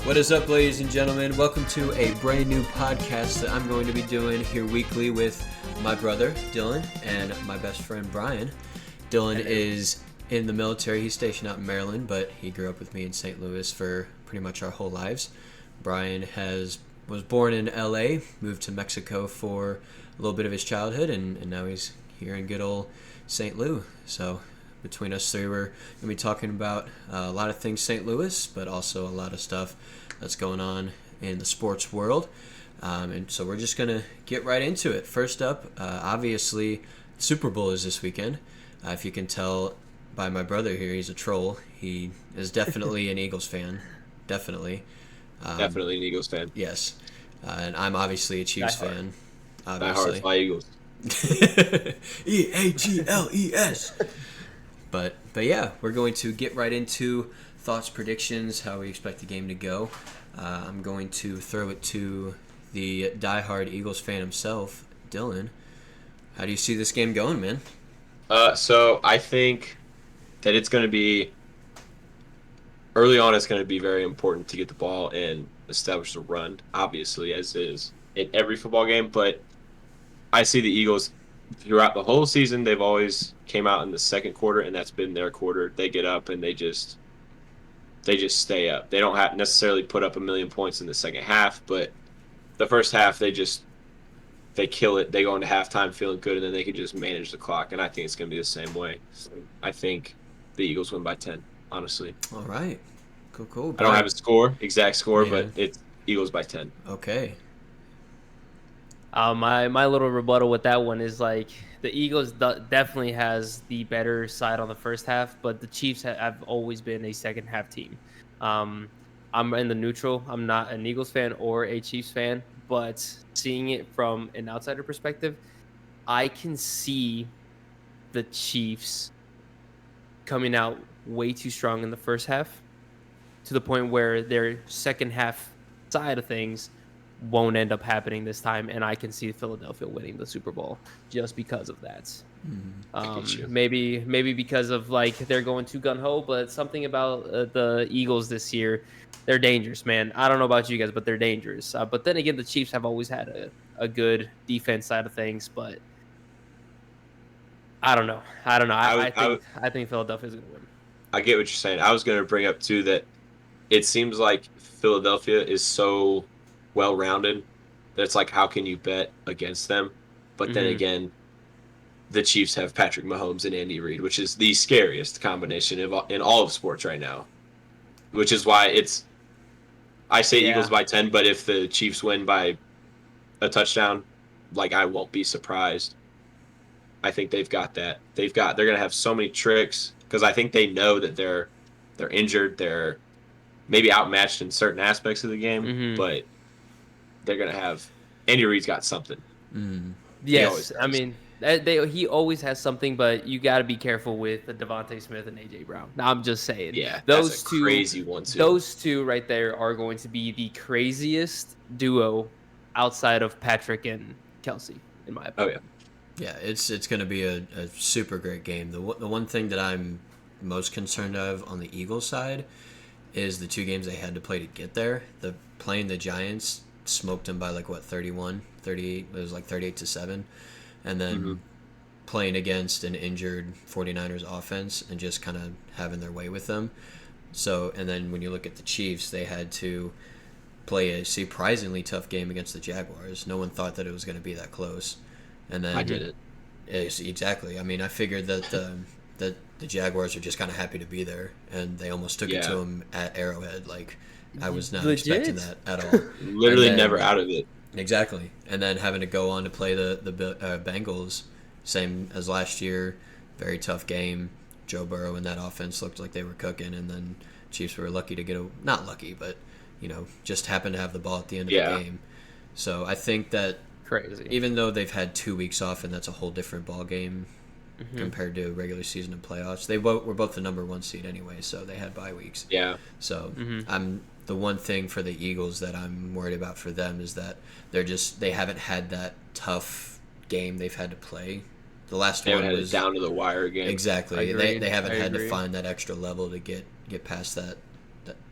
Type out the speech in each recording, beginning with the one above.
What is up, ladies and gentlemen? Welcome to a brand new podcast that I'm going to be doing here weekly with my brother, Dylan, and my best friend, Brian. Dylan is in the military. He's stationed out in Maryland, but he grew up with me in St. Louis for pretty much our whole lives. Brian was born in LA, moved to Mexico for a little bit of his childhood, and now he's here in good old St. Louis. So between us three, we're going to be talking about a lot of things St. Louis, but also a lot of stuff that's going on in the sports world. And so we're just going to get right into it. First up, obviously, Super Bowl is this weekend. If you can tell by my brother here, he's a troll. He is definitely an Eagles fan. Definitely. Definitely an Eagles fan. Yes. And I'm obviously a Chiefs fan. Obviously. Die hard, fly Eagles. Eagles. But yeah, we're going to get right into thoughts, predictions, how we expect the game to go. I'm going to throw it to the diehard Eagles fan himself, Dylan. How do you see this game going, man? So I think that it's going to be early on. It's going to be very important to get the ball and establish the run, obviously, as is in every football game. But I see the Eagles throughout the whole season. They've always came out in the second quarter, and that's been their quarter. They get up and they just stay up. They don't have necessarily put up a million points in the second half, but the first half they kill it. They go into halftime feeling good, and then they can just manage the clock. And I think it's going to be the same way. I think the Eagles win by 10, honestly. All right. Cool. I don't have a exact score, but it's Eagles by 10. Okay. My little rebuttal with that one is like the Eagles definitely has the better side on the first half, but the Chiefs have always been a second half team. I'm in the neutral. I'm not an Eagles fan or a Chiefs fan, but seeing it from an outsider perspective, I can see the Chiefs coming out way too strong in the first half to the point where their second half side of things won't end up happening this time, and I can see Philadelphia winning the Super Bowl just because of that. Maybe because of like they're going too gung-ho, but something about the Eagles this year, they're dangerous, man. I don't know about you guys, but they're dangerous. But then again, the Chiefs have always had a good defense side of things, but I don't know. I think Philadelphia's going to win. I get what you're saying. I was going to bring up too that it seems like Philadelphia is so well-rounded that it's like, how can you bet against them? But then again, the Chiefs have Patrick Mahomes and Andy Reid, which is the scariest combination in all of sports right now, which is why I say Eagles by 10, but if the Chiefs win by a touchdown, like, I won't be surprised. I think they've got that. They're going to have so many tricks because I think they know that they're injured, they're maybe outmatched in certain aspects of the game, but they're going to have – Andy Reid's got something. Yes, I mean, he always has something, but you got to be careful with Devontae Smith and A.J. Brown. Now, I'm just saying. Yeah, those that's a two, crazy one, too. Those two right there are going to be the craziest duo outside of Patrick and Kelsey, in my opinion. Oh, yeah. Yeah, it's going to be a super great game. The one thing that I'm most concerned of on the Eagles side is the two games they had to play to get there. Playing the Giants smoked them by 38, it was 38-7, and then playing against an injured 49ers offense and just kind of having their way with them. So, and then when you look at the Chiefs, they had to play a surprisingly tough game against the Jaguars. No one thought that it was going to be that close. And then I did it. Exactly. I mean, I figured that the Jaguars are just kind of happy to be there, and they almost took it to them at Arrowhead. I was not expecting that at all. Literally never out of it. Exactly. And then having to go on to play the Bengals, same as last year, very tough game. Joe Burrow and that offense looked like they were cooking, and then Chiefs were lucky to not lucky, but just happened to have the ball at the end of the game. So I think that even though they've had 2 weeks off, and that's a whole different ball game compared to regular season and playoffs, they were both the number one seed anyway, so they had bye weeks. Yeah. So the one thing for the Eagles that I'm worried about for them is that they haven't had that tough game they've had to play. The last one was down to the wire game. Exactly. They haven't had to find that extra level to get past that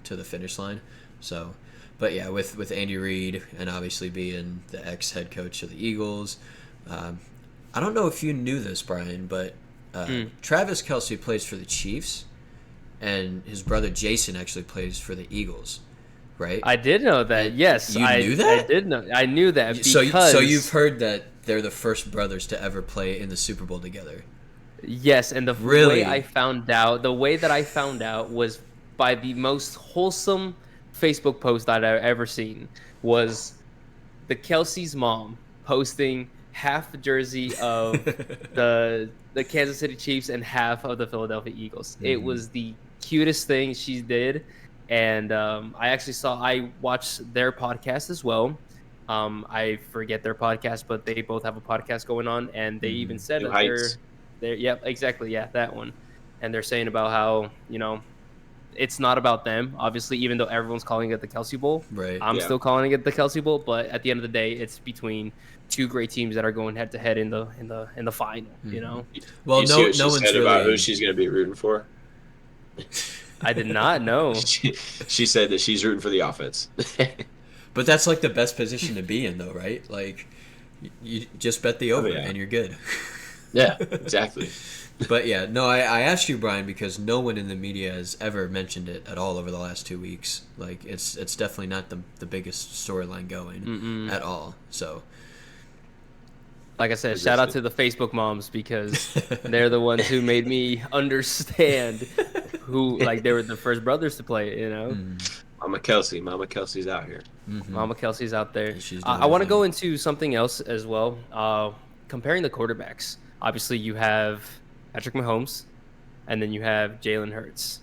to the finish line. So, but yeah, with Andy Reid and obviously being the ex head coach of the Eagles, um, I don't know if you knew this, Brian, but Travis Kelce plays for the Chiefs, and his brother Jason actually plays for the Eagles, right? I did know that. And Yes, you knew I that. did know. I knew that So because you've heard that they're the first brothers to ever play in the Super Bowl together. yes, and the Really? the way that I found out was by the most wholesome Facebook post that I've ever seen was the Kelsey's mom posting half the jersey of the Kansas City Chiefs and half of the Philadelphia Eagles. It was the cutest thing she did, and I watched their podcast as well. I forget their podcast, but they both have a podcast going on, and they even said New that Heights. they're yep, exactly, yeah, that one. And they're saying about how it's not about them, obviously, even though everyone's calling it the Kelsey Bowl. Right. I'm Yeah. still calling it the Kelsey Bowl, but at the end of the day, it's between two great teams that are going head to head in the final. Well, You see what no she one's said about who really. she's going to be rooting for? I did not know. She said that she's rooting for the offense. But that's like the best position to be in, though, right? Like, you just bet the over yeah. and you're good. Yeah, exactly. But yeah, no, I asked you, Brian, because no one in the media has ever mentioned it at all over the last 2 weeks. Like, it's definitely not the biggest storyline going at all. So, Like I said, shout out to the Facebook moms because they're the ones who made me understand who, like, they were the first brothers to play it. Mama Kelsey's out here. Mama Kelsey's out there. She's doing I want to her go thing. into something else as well. Comparing the quarterbacks. Obviously, you have Patrick Mahomes, and then you have Jalen Hurts.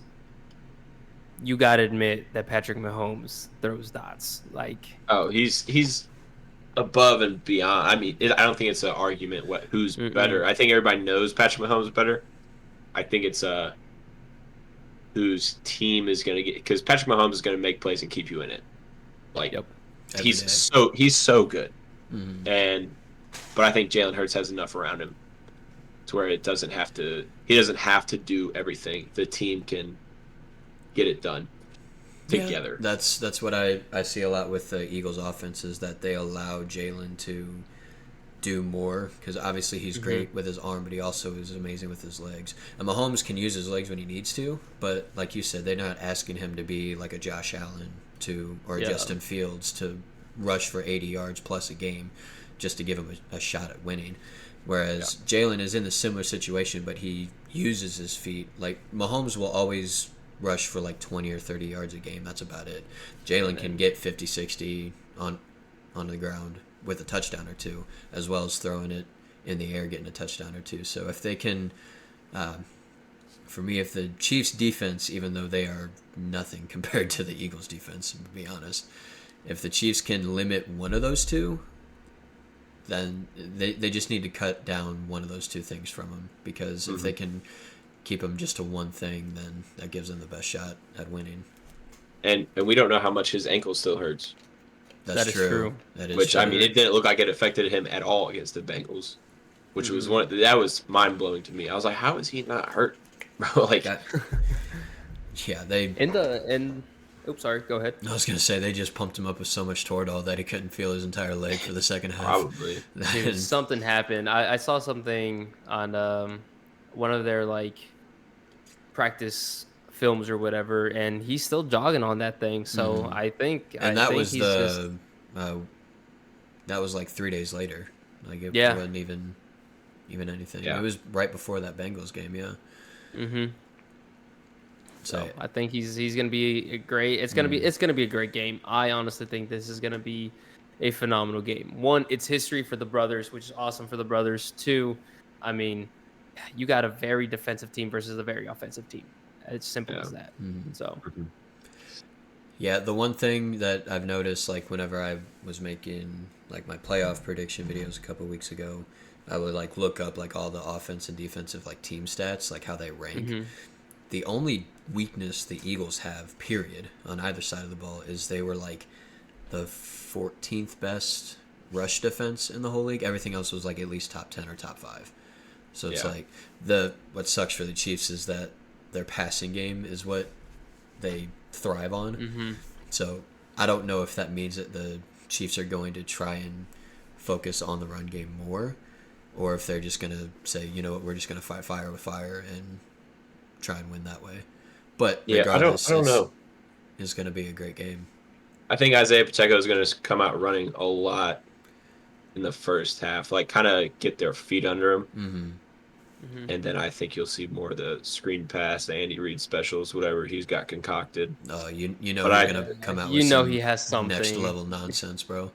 You got to admit that Patrick Mahomes throws dots. Like, Oh, he's above and beyond. I mean, I don't think it's an argument who's better. I think everybody knows Patrick Mahomes is better. I think it's whose team is going to get, because Patrick Mahomes is going to make plays and keep you in it. Like, yep. he's so good. But I think Jalen Hurts has enough around him to where he doesn't have to do everything. The team can get it done together. Yeah, that's what I see a lot with the Eagles' offense is that they allow Jalen to do more because obviously he's great with his arm, but he also is amazing with his legs. And Mahomes can use his legs when he needs to, but like you said, they're not asking him to be like a Josh Allen or Justin Fields to rush for 80 yards plus a game just to give him a shot at winning. Whereas Jalen is in a similar situation, but he uses his feet. Like Mahomes will always rush for like 20 or 30 yards a game. That's about it. Jalen can get 50, 60 on the ground with a touchdown or two, as well as throwing it in the air, getting a touchdown or two. So if they can, for me, if the Chiefs' defense, even though they are nothing compared to the Eagles' defense, to be honest, if the Chiefs can limit one of those two, then they just need to cut down one of those two things from them, because if they can keep them just to one thing, then that gives them the best shot at winning. And we don't know how much his ankle still hurts. That is true. That is Which true. I mean, it didn't look like it affected him at all against the Bengals, which was that was mind blowing to me. I was like, how is he not hurt, bro? Like, Oops, sorry. Go ahead. I was gonna say they just pumped him up with so much Toradol that he couldn't feel his entire leg for the second half. probably. Dude, something happened. I saw something on one of their like practice films or whatever, and he's still jogging on that thing. So I think that was he's that was like 3 days later. Like it wasn't even anything. Yeah. It was right before that Bengals game. Yeah. So I think he's gonna be a great. It's gonna be a great game. I honestly think this is gonna be a phenomenal game. One, it's history for the brothers, which is awesome for the brothers. Two, I mean, you got a very defensive team versus a very offensive team. It's simple as that. So. Yeah, the one thing that I've noticed, like whenever I was making like my playoff prediction videos a couple weeks ago, I would like look up like all the offense and defensive like team stats, like how they rank. The only weakness the Eagles have, period, on either side of the ball is they were like the 14th best rush defense in the whole league. Everything else was like at least top 10 or top 5. So it's like what sucks for the Chiefs is that their passing game is what they thrive on. So I don't know if that means that the Chiefs are going to try and focus on the run game more, or if they're just going to say, you know what, we're just going to fight fire with fire and try and win that way. But Yeah, regardless, I don't know. it's going to be a great game. I think Isaiah Pacheco is going to come out running a lot in the first half, like kind of get their feet under him. Mm-hmm. And then I think you'll see more of the screen pass, the Andy Reid specials, whatever he's got concocted. You know But he's gonna come out You with know some he has next something. level nonsense, bro.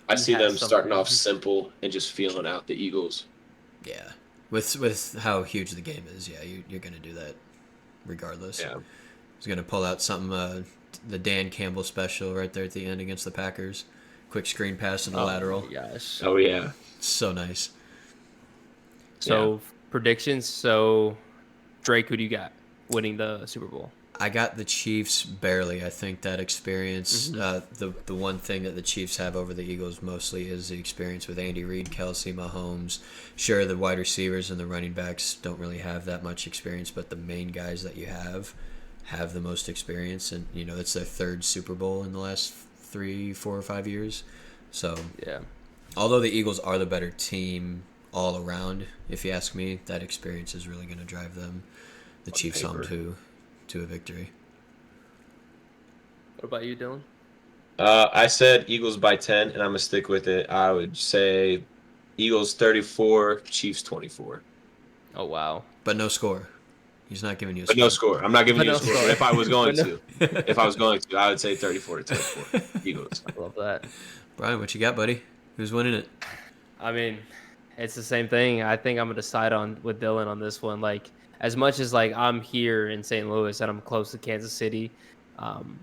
I He see has them starting something. off simple and just feeling out the Eagles. Yeah, with how huge the game is, yeah, you're gonna do that regardless. Yeah. He's gonna pull out something, the Dan Campbell special right there at the end against the Packers. Quick screen pass in the lateral. My gosh. Oh yeah. So nice. So predictions. So Drake, who do you got winning the Super Bowl? I got the Chiefs barely. I think that experience, the one thing that the Chiefs have over the Eagles mostly is the experience with Andy Reid, Kelsey, Mahomes. Sure, the wide receivers and the running backs don't really have that much experience, but the main guys that you have the most experience, and you know it's their third Super Bowl in the last 3, 4, or 5 years. So Yeah. although the Eagles are the better team all around, if you ask me, that experience is really going to drive them, the Chiefs, on to a victory. What about you, Dylan? I said Eagles by 10, and I'm gonna stick with it. I would say Eagles 34, Chiefs 24. Oh wow. But no score. He's not giving you a But score. no score. I'm not giving But you no a score. score. But if I was going But no- to, I would say 34 to 24. Eagles. I love that. Brian, what you got, buddy? Who's winning it? I mean, it's the same thing. I think I'm gonna decide on with Dylan on this one. Like, as much as like I'm here in St. Louis and I'm close to Kansas City,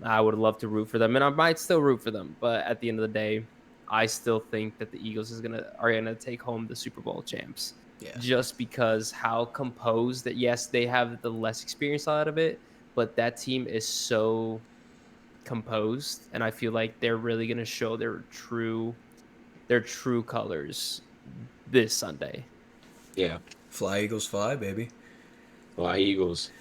I would love to root for them, and I might still root for them. But at the end of the day, I still think that the Eagles are gonna take home the Super Bowl champs. Yeah. Just because how composed that, yes, they have the less experience out of it, but that team is so composed, and I feel like they're really gonna show their true colors this Sunday. Yeah. Fly, Eagles, fly, baby. Fly Eagles.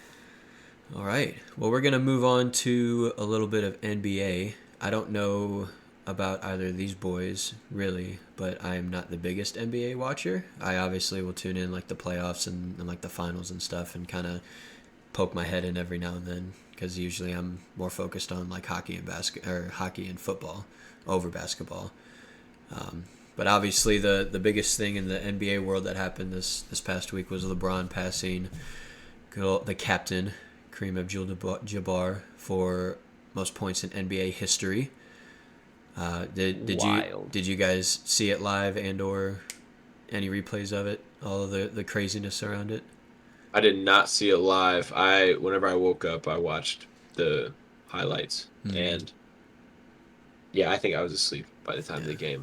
All right. Well, we're going to move on to a little bit of NBA. I don't know about either of these boys, really, but I am not the biggest NBA watcher. I obviously will tune in like the playoffs and like the finals and stuff and kind of poke my head in every now and then because usually I'm more focused on like hockey and football over basketball. But obviously the biggest thing in the NBA world that happened this past week was LeBron passing the captain, Kareem Abdul-Jabbar, for most points in NBA history. Did you guys see it live and or any replays of it? All of the craziness around it? I did not see it live. Whenever I woke up, I watched the highlights, and yeah, I think I was asleep by the time the game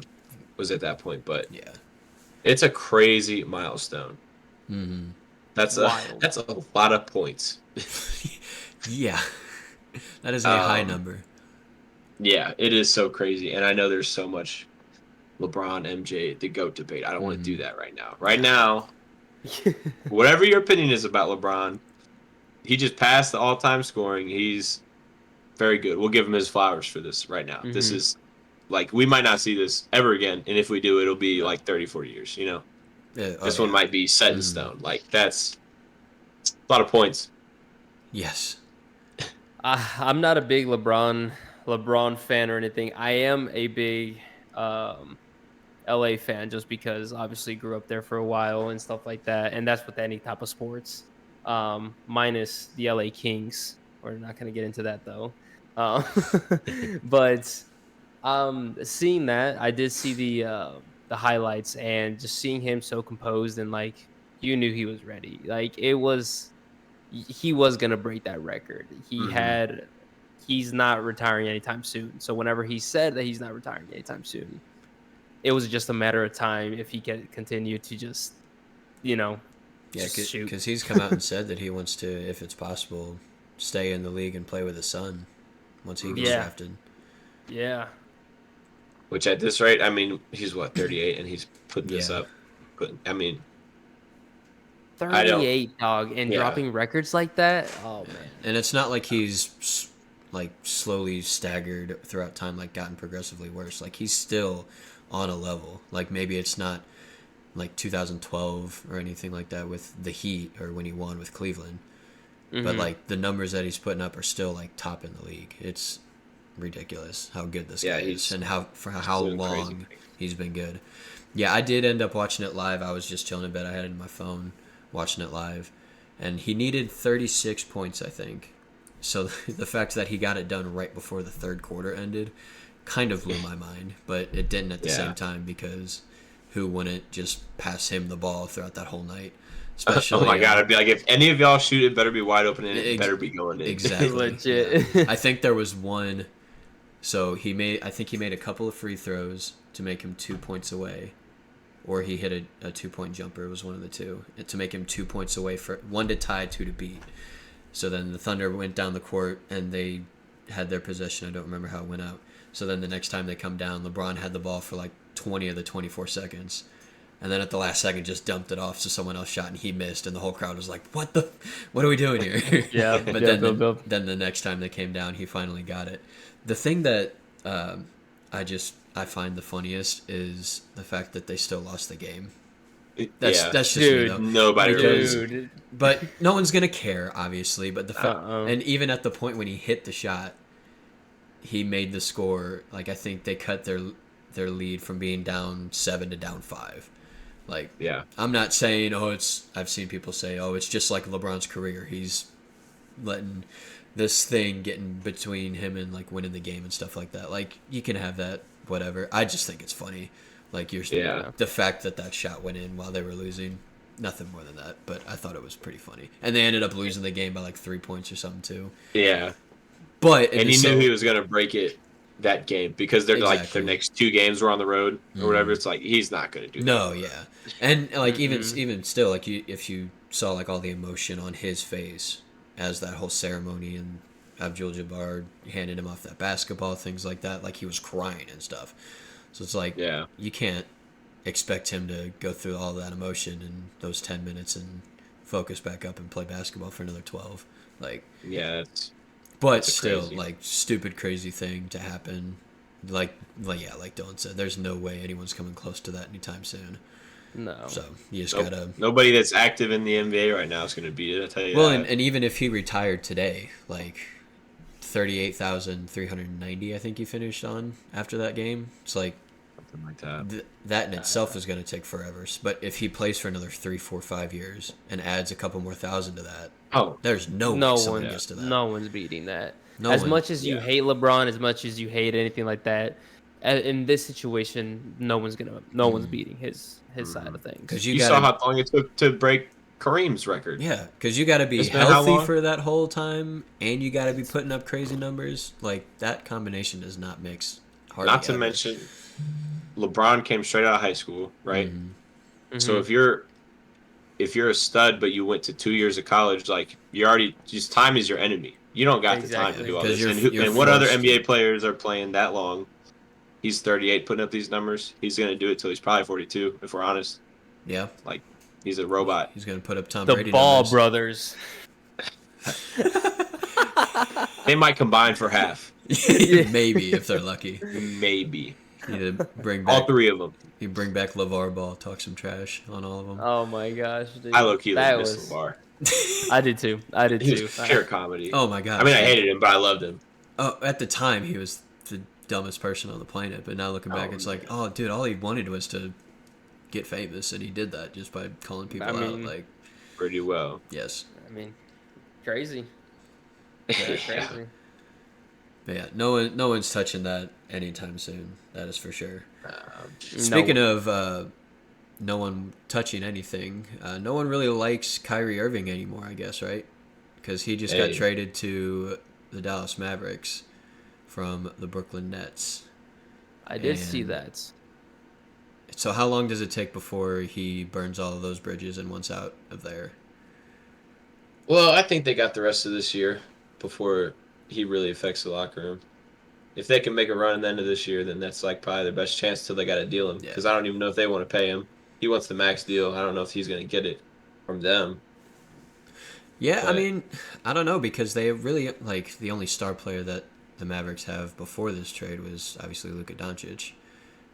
was at that point. But Yeah. it's a crazy milestone. Mm-hmm. That's a lot of points. Yeah. That is a high number. Yeah, it is so crazy, and I know there's so much LeBron, MJ, the GOAT debate. I don't want to do that right now. Right now, whatever your opinion is about LeBron, he just passed the all-time scoring. He's very good. We'll give him his flowers for this right now. This is, like, we might not see this ever again, and if we do, it'll be like 30, 40 years, you know? This one might be set in stone. Like, that's a lot of points. Yes. I'm not a big LeBron fan or anything. I am a big LA fan just because obviously grew up there for a while and stuff like that, and that's with any type of sports, minus the LA Kings. We're not going to get into that though. But seeing that, I did see the highlights and just seeing him so composed and like you knew he was ready. Like he was gonna break that record. He's not retiring anytime soon. So whenever he said that he's not retiring anytime soon, it was just a matter of time if he can continue to just, shoot. Because he's come out and said that he wants to, if it's possible, stay in the league and play with his son once he gets drafted. Yeah. Which at this rate, I mean, he's 38, and he's putting this up. I mean, 38, dog, and dropping records like that. Oh man! And it's not like he's like slowly staggered throughout time, like gotten progressively worse. Like he's still on a level. Like maybe it's not like 2012 or anything like that with the Heat or when he won with Cleveland. But like the numbers that he's putting up are still like top in the league. It's ridiculous how good this guy is and how long he's been good. Yeah, I did end up watching it live. I was just chilling in bed. I had it in my phone watching it live. And he needed 36 points, I think. So the fact that he got it done right before the third quarter ended kind of blew my mind. But it didn't at the same time because who wouldn't just pass him the ball throughout that whole night? Especially, oh my God, I'd be like, if any of y'all shoot, it better be wide open and it better be going in. Exactly. Legit. Yeah. I think there was one. So I think he made a couple of free throws to make him 2 points away. Or he hit a 2-point jumper. It was one of the two. To make him 2 points away, for one to tie, two to beat. So then the Thunder went down the court and they had their possession. I don't remember how it went out. So then the next time they come down, LeBron had the ball for like 20 of the 24 seconds. And then at the last second just dumped it off so someone else shot and he missed. And the whole crowd was like, what are we doing here? Yeah. But then the next time they came down, he finally got it. The thing that I find the funniest is the fact that they still lost the game. That's just dude, me, though. Nobody Because- really. But no one's gonna care, obviously. But the fact, and even at the point when he hit the shot, he made the score. Like I think they cut their lead from being down 7 to down 5. Like I'm not saying I've seen people say it's just like LeBron's career. He's letting this thing get in between him and like winning the game and stuff like that. Like you can have that, whatever. I just think it's funny. Like the fact that shot went in while they were losing, nothing more than that. But I thought it was pretty funny, and they ended up losing the game by like 3 points or something too. Yeah, but and he knew he was gonna break it that game because they're like their next 2 games were on the road or whatever. It's like he's not gonna do that. No, yeah, and like even still, like if you saw like all the emotion on his face as that whole ceremony and Abdul-Jabbar handed him off that basketball, things like that, like he was crying and stuff. So it's like you can't expect him to go through all that emotion in those 10 minutes and focus back up and play basketball for another 12. Like but still crazy. Like stupid crazy thing to happen. Like Dylan said, there's no way anyone's coming close to that anytime soon. No. So you just gotta. Nobody that's active in the NBA right now is gonna beat it. I tell you. Well, and even if he retired today, like 38,390, I think he finished on after that game. It's like something like that. That in itself is gonna take forever. But if he plays for another 3, 4, 5 years and adds a couple more thousand to that, there's no way someone gets to that. No one's beating that. Much as you hate LeBron, as much as you hate anything like that, in this situation, no one's beating his side of things. Because you saw how long it took to break Kareem's record. Yeah, because you got to be healthy for that whole time, and you got to be putting up crazy numbers. Like that combination does not mix. Not to mention, LeBron came straight out of high school, right? Mm-hmm. So if you're a stud, but you went to 2 years of college, like just time is your enemy. You don't got the time to do all this. And what other NBA players are playing that long? He's 38, putting up these numbers. He's gonna do it till he's probably 42, if we're honest. Yeah, like he's a robot. He's gonna put up Tom Brady. The Ball numbers. Brothers. They might combine for half. Maybe if they're lucky. Maybe. You need to bring back all 3 of them. You bring back LeVar Ball, talk some trash on all of them. Oh my gosh, dude. I low-key miss LeVar. I did too. He was pure comedy. Oh my gosh. I mean, I hated him, but I loved him. Oh, at the time, he was the dumbest person on the planet. But now looking back, it's like, oh, dude, all he wanted was to get famous, and he did that just by calling people out. Like pretty well. Yes. I mean, crazy. Crazy. But yeah, no one's touching that anytime soon. That is for sure. Speaking of no one touching anything, no one really likes Kyrie Irving anymore, I guess, right? Because he just got traded to the Dallas Mavericks from the Brooklyn Nets. I did see that. So how long does it take before he burns all of those bridges and wants out of there? Well, I think they got the rest of this year before he really affects the locker room. If they can make a run at the end of this year, then that's like probably their best chance till they got to deal him. Because I don't even know if they want to pay him. He wants the max deal. I don't know if he's going to get it from them. Yeah, I But mean, I don't know because they really like the only star player that the Mavericks have before this trade was obviously Luka Doncic.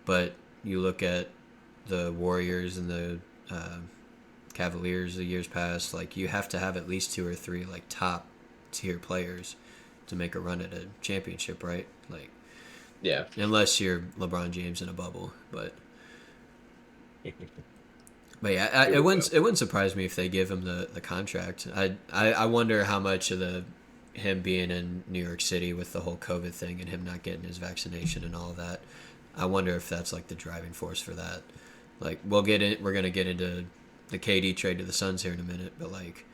But you look at the Warriors and the uh, Cavaliers the years past, like you have to have at least two or three like top tier players to make a run at a championship, right? Like yeah, unless you're LeBron James in a bubble, but yeah, here it we go. wouldn't surprise me if they give him the contract. I wonder how much of the him being in New York City with the whole COVID thing and him not getting his vaccination and all that. I wonder if that's like the driving force for that. Like we're gonna get into the KD trade to the Suns here in a minute, but like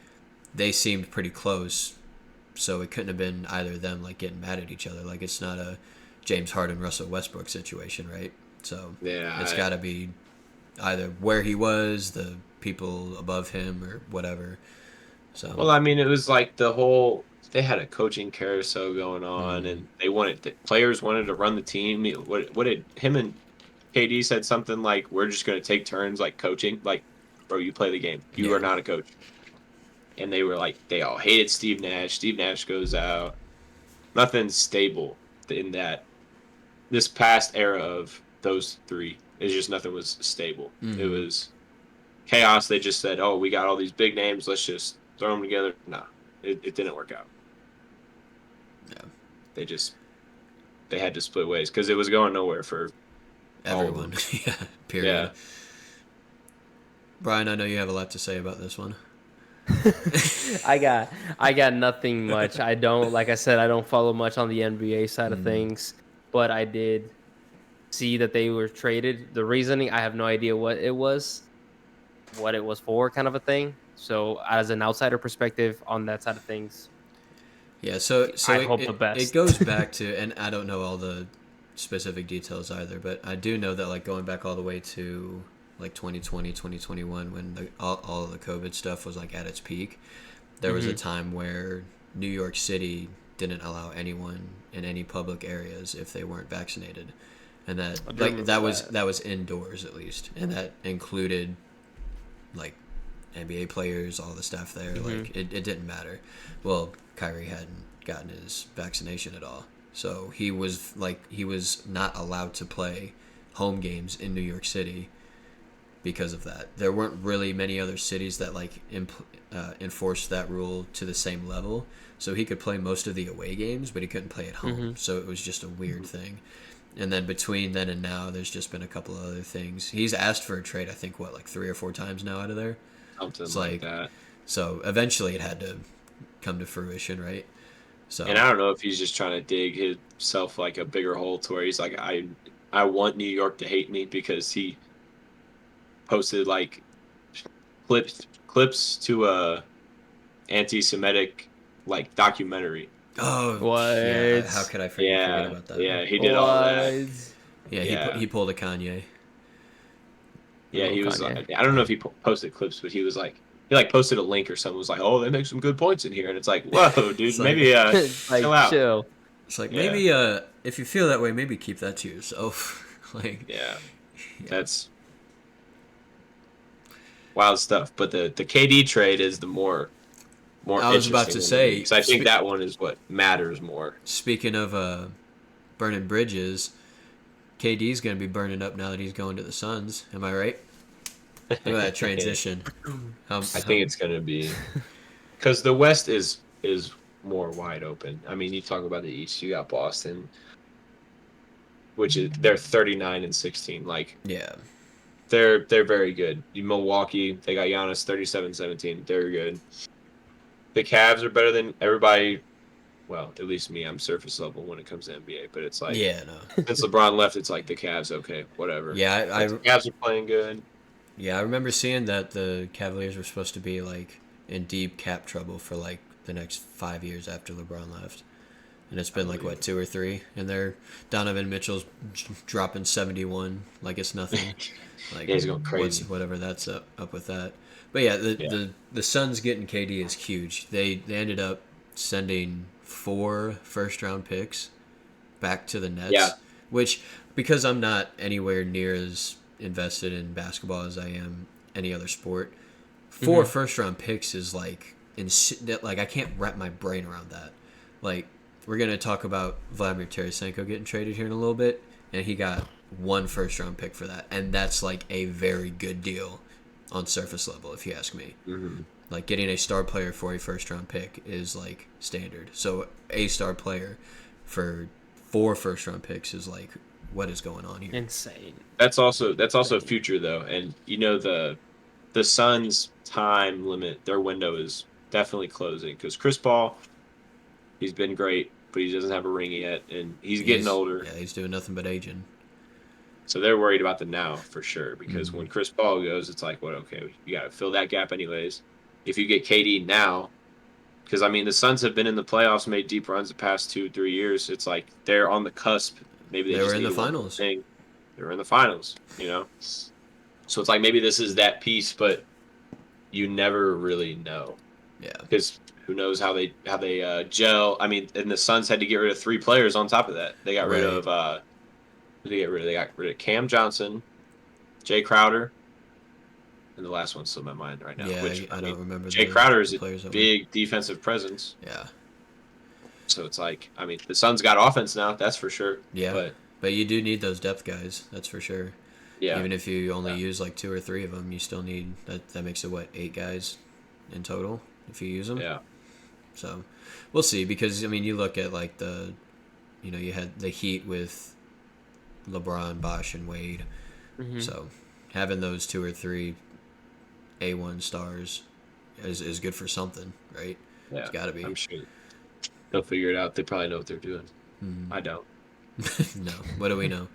they seemed pretty close, so it couldn't have been either of them like getting mad at each other. Like it's not a James Harden Russell Westbrook situation, right? So Yeah, it's got to be either where he was, the people above him, or whatever. So well, I mean, it was like the whole they had a coaching carousel going on, mm, and the players wanted to run the team. What did him and KD said something like, "We're just going to take turns like coaching." Like, bro, you play the game. You are yeah, not a coach. And they were like, they all hated Steve Nash. Steve Nash goes out. Nothing's stable in that. This past era of those three is just nothing was stable. It mm, was chaos. They just said, "Oh, we got all these big names. Let's just throw them together." No, it didn't work out. yeah, They just they had to split ways because it was going nowhere for all of everyone, them. yeah, period. Yeah, Brian, I know you have a lot to say about this one. I got nothing much. I don't like I said I don't follow much on the NBA side of Mm, things, but I did see that they were traded. The reasoning I have no idea what it was for, kind of a thing. So as an outsider perspective on that side of things, yeah, I it, hope the it it best. goes back to, and I don't know all the specific details either, but I do know that like going back all the way to like 2020, 2021, when all of the COVID stuff was like at its peak, there was a Hmm. time where New York City didn't allow anyone in any public areas if they weren't vaccinated, and that I do like remember that. that was indoors at least, and that included like NBA players, all the staff there. Hmm. Like it didn't matter. Well, Kyrie hadn't gotten his vaccination at all, so he was not allowed to play home games in New York City because of that. There weren't really many other cities that like enforced that rule to the same level. So he could play most of the away games, but he couldn't play at home. Hmm. So it was just a weird thing. And then between then and now, there's just been a couple of other things. He's asked for a trade, I think, what, like 3 or 4 times now out of there? something It's like like, that. so eventually it had to come to fruition, right? And So, I don't know if he's just trying to dig himself like a bigger hole to where he's like, I want New York to hate me because he posted like clips to a anti-Semitic like documentary. oh, yeah, how What? could I freaking forget Yeah, about that? yeah, he did all that. What? Yeah, Yeah, he pulled a Kanye. yeah, Oh, he was Kanye. like, I don't know if he posted clips, but he was like, he like posted a link or something. Was like, oh, they make some good points in here, and it's like, whoa, dude, It's like, maybe chill Like out. chill. it's like Yeah, maybe if you feel that way, maybe keep that to yourself. Like, yeah, yeah. that's wild stuff. But the KD trade is the more I was about interesting to one to me say, because I think that one is what matters more. speaking of burning bridges, KD's gonna be burning up now that he's going to the Suns. Am I right? Look at that I transition. How think it's gonna be because the West is more wide open. I mean, you talk about the East, you got Boston, which is they're 39-16. Like yeah. they're very good. Milwaukee, they got Giannis 37-17. They're good. The Cavs are better than everybody. Well, at least me, I'm surface level when it comes to NBA, but it's like Yeah, no. since LeBron left, it's like the Cavs, okay, whatever. Yeah, But the Cavs are playing good. yeah, I remember seeing that the Cavaliers were supposed to be like in deep cap trouble for like the next 5 years after LeBron left. And it's I been like believe what 2 or 3, and they're Donovan Mitchell's dropping 71 like it's nothing. it. Like Yeah, he's going what's crazy. whatever that's up with that. But yeah, Yeah, the Suns getting KD is huge. They ended up sending 4 first round picks back to the yeah, Nets, which because I'm not anywhere near as invested in basketball as I am any other sport, 4 Hmm. first round picks is like like I can't wrap my brain around that. Like we're gonna talk about Vladimir Tarasenko getting traded here in a little bit, and he got 1 first-round pick for that, and that's like a very good deal on surface level, if you ask me. Mm-hmm. Like getting a star player for a first-round pick is like standard. So a star player for 4 first-round picks is like, what is going on here? Insane. That's also future though, and the Suns' time limit, their window is definitely closing because Chris Paul, he's been great, but he doesn't have a ring yet, and he's getting older. Yeah, he's doing nothing but aging. So they're worried about the now for sure because Mm-hmm. when Chris Paul goes, it's like, what? Okay, you got to fill that gap anyways. If you get KD now, because I mean the Suns have been in the playoffs, made deep runs the past 2-3 years. It's like they're on the cusp. Maybe They they were just in the need one finals. thing. They were in the finals, So it's like maybe this is that piece, but you never really know. Yeah. Because who knows how they gel? I mean, and the Suns had to get rid of 3 players on top of that. They got rid Right. of who did they get rid of? They got rid of Cam Johnson, Jay Crowder, and the last one's still in my mind right now. Yeah, Which I don't remember. Jay Crowder is the a players that big defensive presence. Yeah. So it's like, I mean, the Suns got offense now, that's for sure. Yeah. But you do need those depth guys. That's for sure. Yeah. Even if you only use like 2 or 3 of them, you still need that. That makes it 8 guys in total if you use them. Yeah. So we'll see, because I mean you look at like you had the Heat with LeBron, Bosh, and Wade. Mm-hmm. So having those 2 or 3 A1 stars is good for something, right? Yeah. It's got to be. I'm sure they'll figure it out. They probably know what they're doing. Mm. I don't. No. What do we know?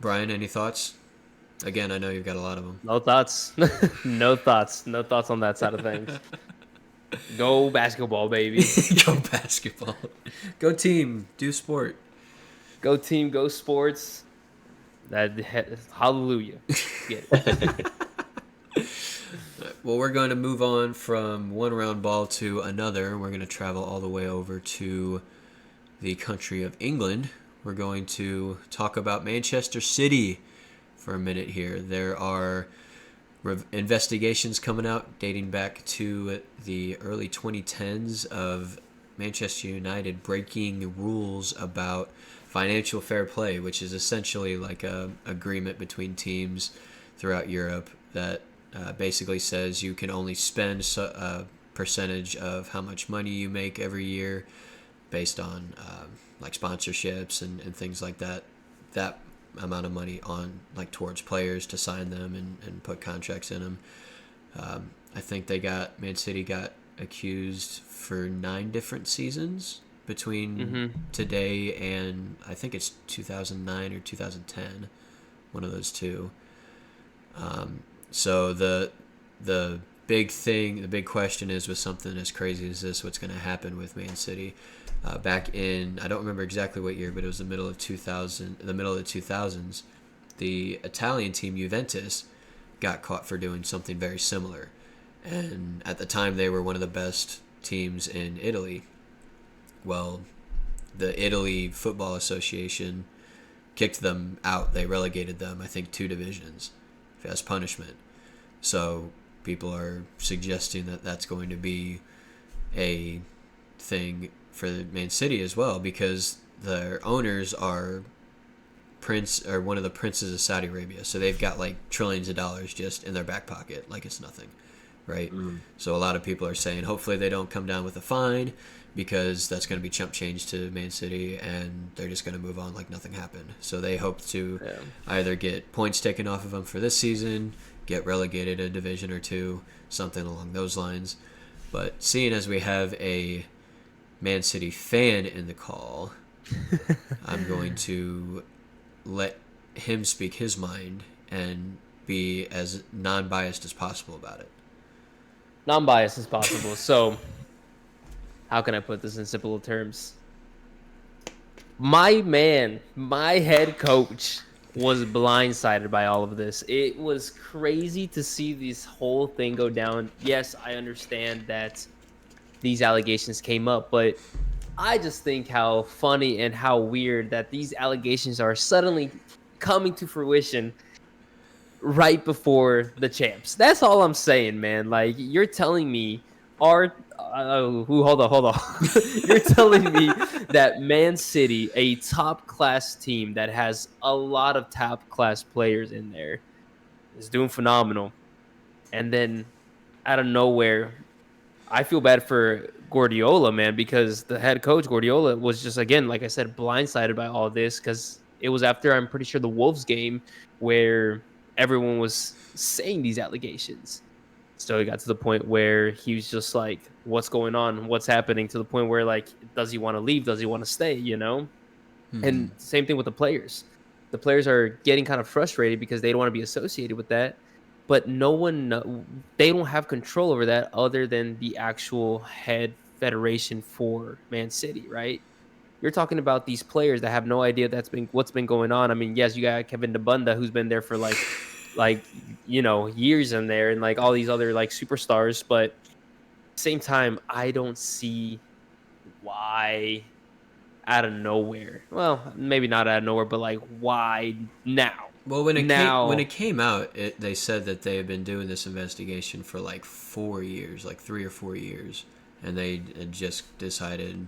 Brian, any thoughts? Again, I know you've got a lot of them. No thoughts. No thoughts. No thoughts on that side of things. Go basketball, baby. Go basketball. Go team. Do sport. Go team. Go sports. Hallelujah. Get it. Well, we're going to move on from one round ball to another. We're going to travel all the way over to the country of England. We're going to talk about Manchester City for a minute here. There are investigations coming out dating back to the early 2010s of Manchester United breaking rules about financial fair play, which is essentially like a agreement between teams throughout Europe that basically says you can only spend a percentage of how much money you make every year based on like sponsorships and things like that. That amount of money on like towards players to sign them and put contracts in them. I think Man City got accused for 9 different seasons between today and I think it's 2009 or 2010, one of those two. So the big question is, with something as crazy as this, what's going to happen with Man City? Back in, I don't remember exactly what year, but it was the middle of the 2000s, the Italian team Juventus got caught for doing something very similar. And at the time, they were one of the best teams in Italy. Well, the Italy Football Association kicked them out. They relegated them, I think, 2 divisions as punishment. So people are suggesting that that's going to be a thing for Man City as well, because their owners are one of the princes of Saudi Arabia. So they've got like trillions of dollars just in their back pocket like it's nothing, right? So a lot of people are saying hopefully they don't come down with a fine, because that's going to be chump change to Man City and they're just going to move on like nothing happened. So they hope to either get points taken off of them for this season, get relegated a division or 2, something along those lines. But seeing as we have a Man City fan in the call, I'm going to let him speak his mind and be as non-biased as possible about it. Non-biased as possible. So, how can I put this in simple terms? My head coach was blindsided by all of this. It was crazy to see this whole thing go down. Yes, I understand that these allegations came up, but I just think how funny and how weird that these allegations are suddenly coming to fruition right before the champs. That's all I'm saying, man. Like you're telling me hold on. You're telling me that Man City, a top class team that has a lot of top class players in there, is doing phenomenal. And then out of nowhere, I feel bad for Guardiola, man, because the head coach Guardiola was just again, like I said, blindsided by all this because it was after I'm pretty sure the Wolves game where everyone was saying these allegations. So it got to the point where he was just like, "What's going on? What's happening?" To the point where like, does he want to leave? Does he want to stay? You know. Mm-hmm. And same thing with the players. The players are getting kind of frustrated because they don't want to be associated with that, but they don't have control over that other than the actual head federation for Man City, right? You're talking about these players that have no idea what's been going on. I mean, yes, you got Kevin De Bunda who's been there for like years in there and like all these other like superstars, but same time I don't see why out of nowhere. Well, maybe not out of nowhere, but like why now? Well, when Now, it came out, they said that they had been doing this investigation for like 4 years, like 3 or 4 years, and they had just decided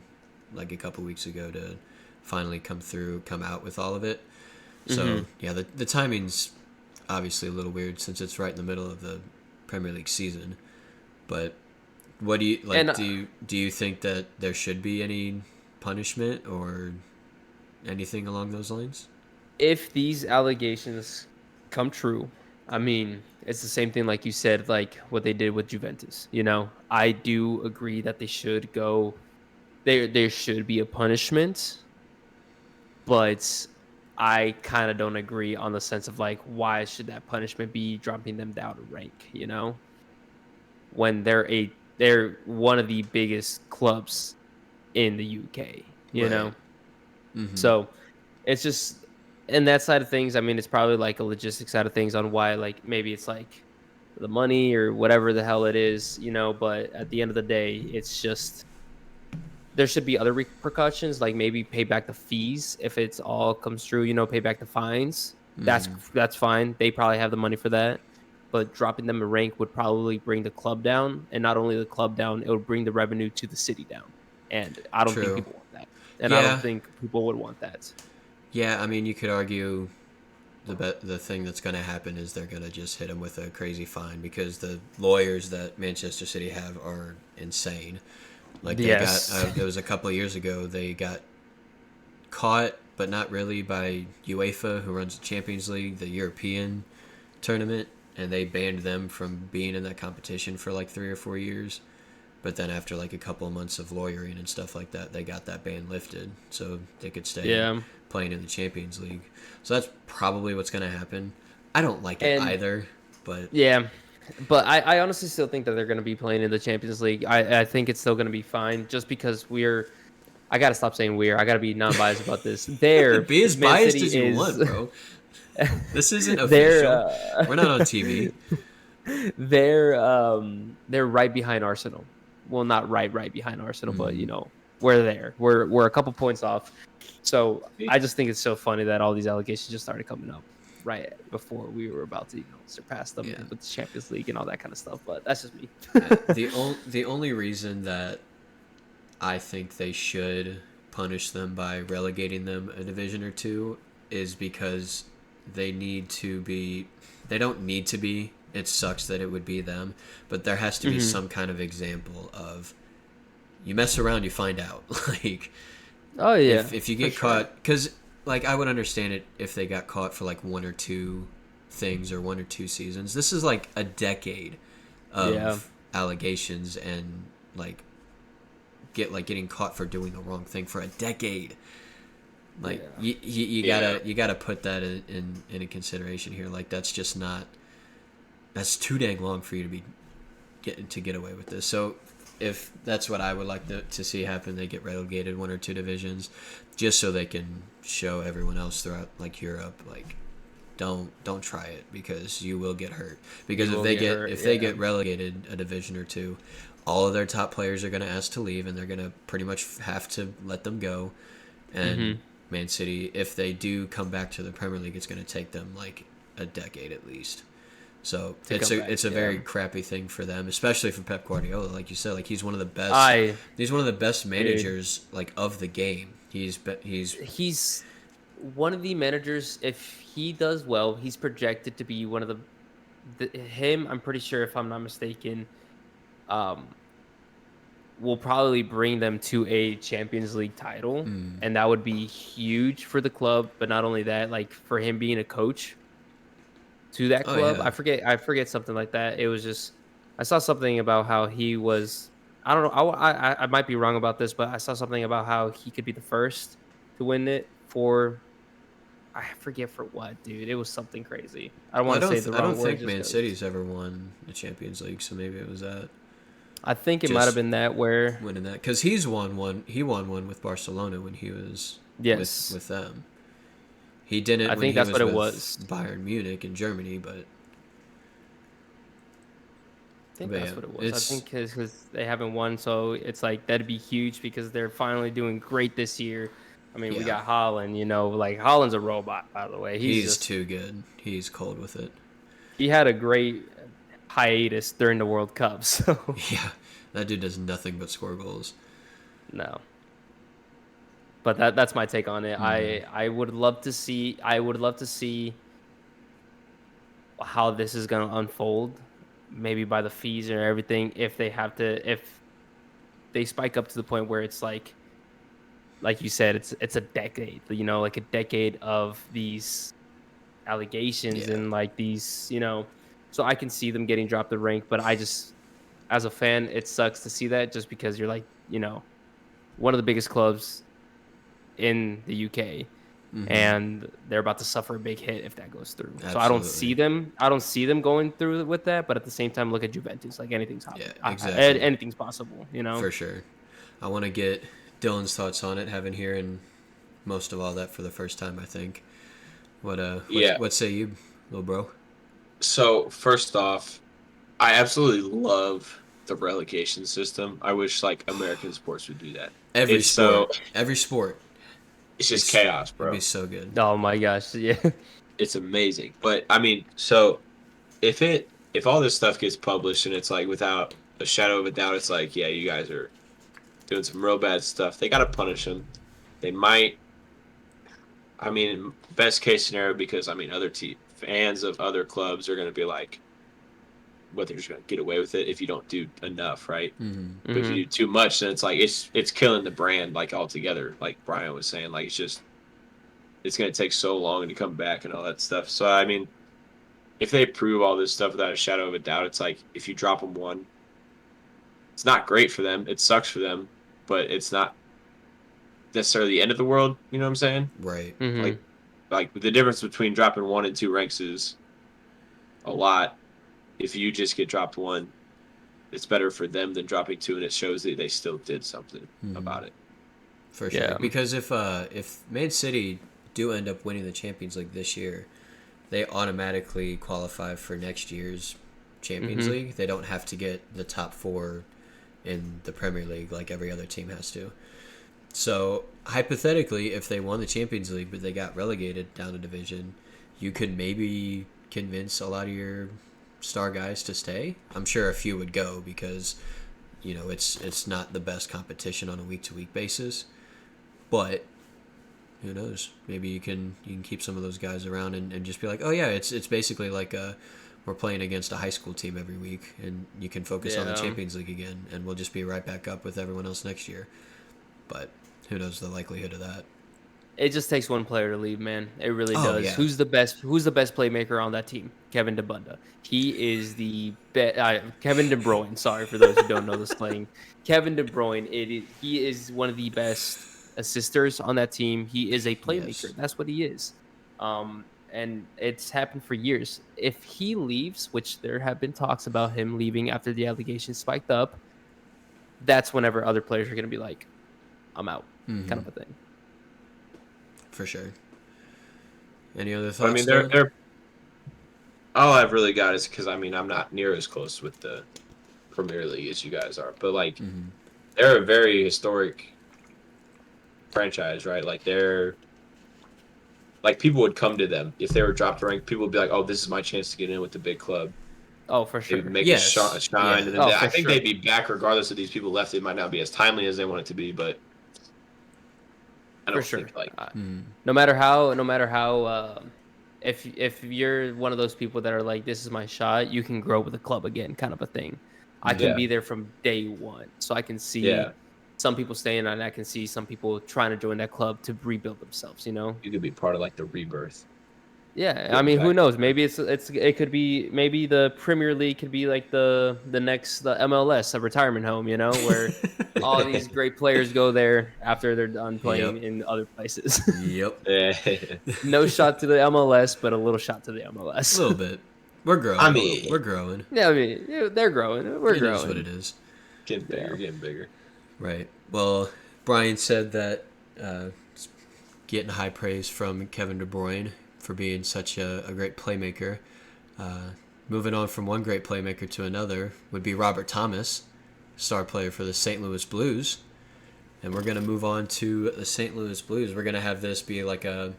like a couple weeks ago to finally come out with all of it. So mhm. yeah, the timing's obviously a little weird since it's right in the middle of the Premier League season. But what do you And like? Do you think that there should be any punishment or anything along those lines? if these allegations come true, I mean, it's the same thing like you said, like what they did with Juventus. I do agree that they should go. There should be a punishment, but I kind of don't agree on the sense of like why should that punishment be dropping them down a rank? When they're one of the biggest clubs in the UK. Right. Mm-hmm. So it's just and that side of things. I mean, it's probably like a logistic side of things on why like maybe it's like the money or whatever the hell it is. But at the end of the day, it's just there should be other repercussions, like maybe pay back the fees if it's all comes true. Pay back the fines. That's Mm-hmm. that's fine. They probably have the money for that. But dropping them a rank would probably bring the club down, and not only the club down, it would bring the revenue to the city down. And I don't think True. people want that. And I don't Yeah. think people would want that. Yeah. I mean, you could argue the thing that's going to happen is they're going to just hit him with a crazy fine because the lawyers that Manchester City have are insane. Like they got Yes. it was a couple of years ago they got caught, but not really by UEFA, who runs the Champions League, the European tournament, and they banned them from being in that competition for like 3 or 4 years. But then after like a couple of months of lawyering and stuff like that, they got that ban lifted, so they could stay Yeah. playing in the Champions League. So that's probably what's going to happen. I don't like it And either, but yeah, but I honestly still think that they're going to be playing in the Champions League. I think it's still going to be fine just because I got to stop saying we're. I got to be non-biased about this. be as Man biased City as you is want, bro. This isn't they're official. We're not on TV. they're right behind Arsenal. Well, not right behind Arsenal, but Mm. we're there. We're a couple points off. So I just think it's so funny that all these allegations just started coming up right before we were about to surpass them Yeah. with the Champions League and all that kind of stuff. But that's just me. Yeah. The only reason that I think they should punish them by relegating them a division or two is because they need to be. They don't need to be. It sucks that it would be them, but there has to be some kind of example of you mess around, you find out. Like Oh yeah, if you for get sure. caught, because like I would understand it if they got caught for like one or two things or 1 or 2 seasons. This is like a decade Yeah, of allegations and like getting caught for doing the wrong thing for a decade. Like yeah, you gotta put that in a consideration here. Like that's just not that's too dang long for you to be getting to get away with this. So if that's what I would like to see happen, they get relegated 1 or 2 divisions, just so they can show everyone else throughout like Europe, like don't try it because you will get hurt. Because you if will they get get hurt. if they Yeah. get relegated a division or two, all of their top players are going to ask to leave, and they're going to pretty much have to let them go. And Mhm. Man City, if they do come back to the Premier League, it's going to take them like a decade at least. So To it's come a back, it's a yeah. very crappy thing for them, especially for Pep Guardiola. Like you said, like he's one of the best. I He's one of the best dude, managers like of the game. he's one of the managers. If he does well, he's projected to be one of the him. I'm pretty sure, if I'm not mistaken, um, will probably bring them to a Champions League title, and that would be huge for the club. But not only that, like for him being a coach to that Oh club. yeah, I forget something like that. It was just I saw something about how he was. I don't know. I might be wrong about this, but I saw something about how he could be the first to win it for. I forget for what, dude. It was something crazy. I don't well, want to say the I wrong don't word think just Man because. City's ever won the Champions League, so maybe it was that I think it might have just been that where winning that because he's won one. He won one with Barcelona when he was yes, with them. He didn't I when think he that's was what it with was. Bayern Munich in Germany, but I think yeah, that's what it was. I it's think because they haven't won, so it's like that'd be huge because they're finally doing great this year. I mean, we yeah. got Holland, like Holland's a robot, by the way. He's too good. He's cold with it. He had a great hiatus during the World Cup, so Yeah, that dude does nothing but score goals. no. But that's my take on it. Mm. I would love to see how this is going to unfold, maybe by the fees and everything. If they spike up to the point where it's like you said, it's a decade, like a decade of these allegations Yeah, and like these, so I can see them getting dropped the rank, but I just, as a fan, it sucks to see that just because you're like, one of the biggest clubs in the UK, and they're about to suffer a big hit if that goes through. So absolutely. I don't see them going through with that, but at the same time, look at Juventus, like anything's Yeah, happening. exactly. Anything's possible. For sure. I want to get Dylan's thoughts on it, having hearing most of all that for the first time. I think. Yeah. What say you, little bro? So first off, I absolutely love the relegation system. I wish like American sports would do that. Every It's so sport, every sport, it's just it's chaos, it'd be bro. so good. Oh my gosh, yeah. It's amazing. But I mean, so if all this stuff gets published and it's like without a shadow of a doubt, it's like, yeah, you guys are doing some real bad stuff. They got to punish them. They might. I mean, best case scenario, because I mean, fans of other clubs are going to be like, what they're just going to get away with it if you don't do enough, right? But if you hmm do too much, then it's like it's killing the brand like altogether. Like Brian was saying, like it's going to take so long to come back and all that stuff. So I mean, if they prove all this stuff without a shadow of a doubt, it's like if you drop them one, it's not great for them. It sucks for them, but it's not necessarily the end of the world. You know what I'm saying? Right. hmm Like the difference between dropping 1 and 2 ranks is a lot. If you just get dropped one, it's better for them than dropping two, and it shows that they still did something about it. For sure. Yeah. Because if Man City do end up winning the Champions League this year, they automatically qualify for next year's Champions hmm League. They don't have to get the top four in the Premier League like every other team has to. So hypothetically, if they won the Champions League but they got relegated down a division, you could maybe convince a lot of your star guys to stay. I'm sure a few would go because it's not the best competition on a week to week basis. But who knows? Maybe you can keep some of those guys around and just be like, oh yeah, it's basically like we're playing against a high school team every week, and you can focus on the Yeah. Champions League again, and we'll just be right back up with everyone else next year. But who knows the likelihood of that? It just takes one player to leave, man. It really Oh does. yeah, Who's the best playmaker on that team? Kevin De Bunda. He is the best. Kevin De Bruyne. Sorry for those who don't know the slang. Kevin De Bruyne. He is one of the best assisters on that team. He is a playmaker. yes. That's what he is. And it's happened for years. If he leaves, which there have been talks about him leaving after the allegations spiked up, that's whenever other players are going to be like, "I'm out," kind of a thing. For sure. Any other But I thoughts, mean, Dylan? they're all I've really got is because I mean I'm not near as close with the Premier League as you guys are, but like they're a very historic franchise, right? Like like people would come to them if they were dropped a rank. People would be like, "Oh, this is my chance to get in with the big club." Oh, for They would sure. make a Yes. shine, Yeah. and then Oh, I for think sure. they'd be back regardless of these people left. It might not be as timely as they want it to be, but I For don't sure. think like No matter how, if you're one of those people that are like, this is my shot, you can grow with the club again, kind of a thing. I can yeah, be there from day one, so I can see yeah. some people staying, and I can see some people trying to join that club to rebuild themselves. You know. You could be part of like the rebirth, Yeah, I getting mean, who back. knows? Maybe it could be maybe the Premier League could be like the next the MLS, a retirement home, you know, where all these great players go there after they're done playing Yep. in other places. Yep. Yeah. No shot to the MLS, but a little shot to the A MLS. little bit. We're I growing. mean, We're growing. Yeah, I mean, yeah, they're growing. We're It is what growing. it is. getting Yeah. bigger, getting bigger. Right. Well, Brian said that getting high praise from Kevin De Bruyne for being such a great playmaker. Moving on from one great playmaker to another would be Robert Thomas, star player for the St. Louis Blues. And we're going to move on to the St. Louis Blues. We're going to have this be like a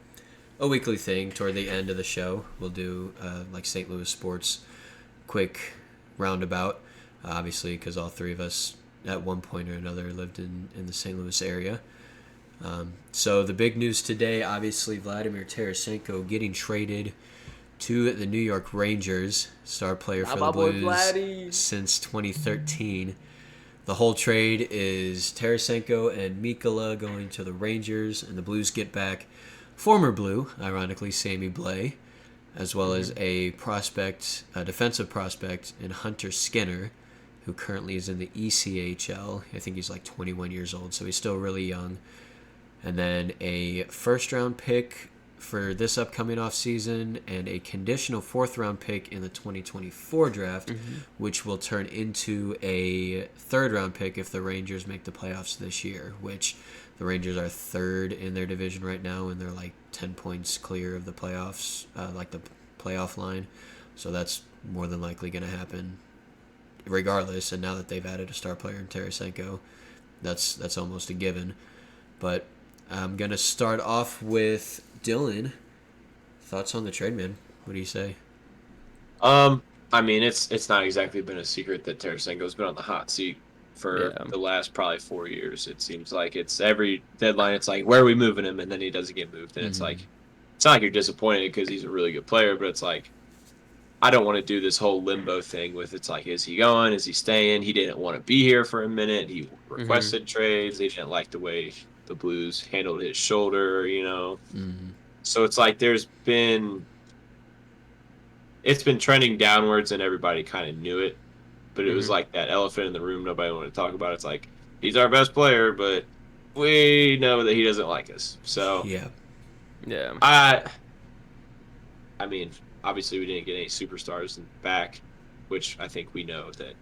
weekly thing toward the end of the show. We'll do like St. Louis sports quick roundabout, obviously, because all three of us at one point or another lived in the St. Louis area. So the big news today, obviously, Vladimir Tarasenko getting traded to the New York Rangers, star player for the Blues since 2013. The whole trade is Tarasenko and Mikkola going to the Rangers, and the Blues get back former Blue, ironically, Sammy Blais, as well as a defensive prospect in Hunter Skinner, who currently is in the ECHL. I think he's like 21 years old, so he's still really young. And then a first-round pick for this upcoming offseason and a conditional fourth-round pick in the 2024 draft, which will turn into a third-round pick if the Rangers make the playoffs this year, which the Rangers are third in their division right now, and they're like 10 points clear of the playoffs, like the playoff line. So that's more than likely going to happen regardless. And now that they've added a star player in Tarasenko, that's almost a given. But I'm going to start off with Dylan. Thoughts on the trade, man? What do you say? I mean, it's not exactly been a secret that Tarasenko's been on the hot seat for the last probably 4 years. It seems like it's every deadline. It's like, where are we moving him? And then he doesn't get moved. And it's like, it's not like you're disappointed because he's a really good player, but it's like, I don't want to do this whole limbo thing with it's like, is he going? Is he staying? He didn't want to be here for a minute. He requested trades. He didn't like the way the Blues handled his shoulder, you know. So it's like it's been trending downwards and everybody kind of knew it. But it was like that elephant in the room nobody wanted to talk about. It's like, he's our best player, but we know that he doesn't like us. So Yeah. I mean, obviously we didn't get any superstars back, which I think we know that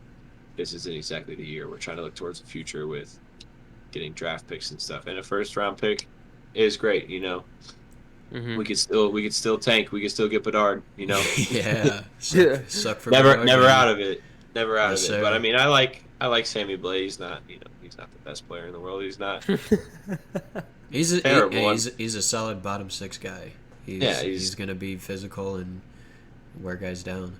this isn't exactly the year. We're trying to look towards the future with getting draft picks and stuff. And a first round pick is great, you know. We could still tank. We could still get Bedard, you know. Yeah. Suck for never Bedard, out of it. Never out Yes, of it. sir. But I mean, I like Sammy Blais. He's not the best player in the world. He's not. He's Terrible. he's a solid bottom six guy. He's going to be physical and wear guys down.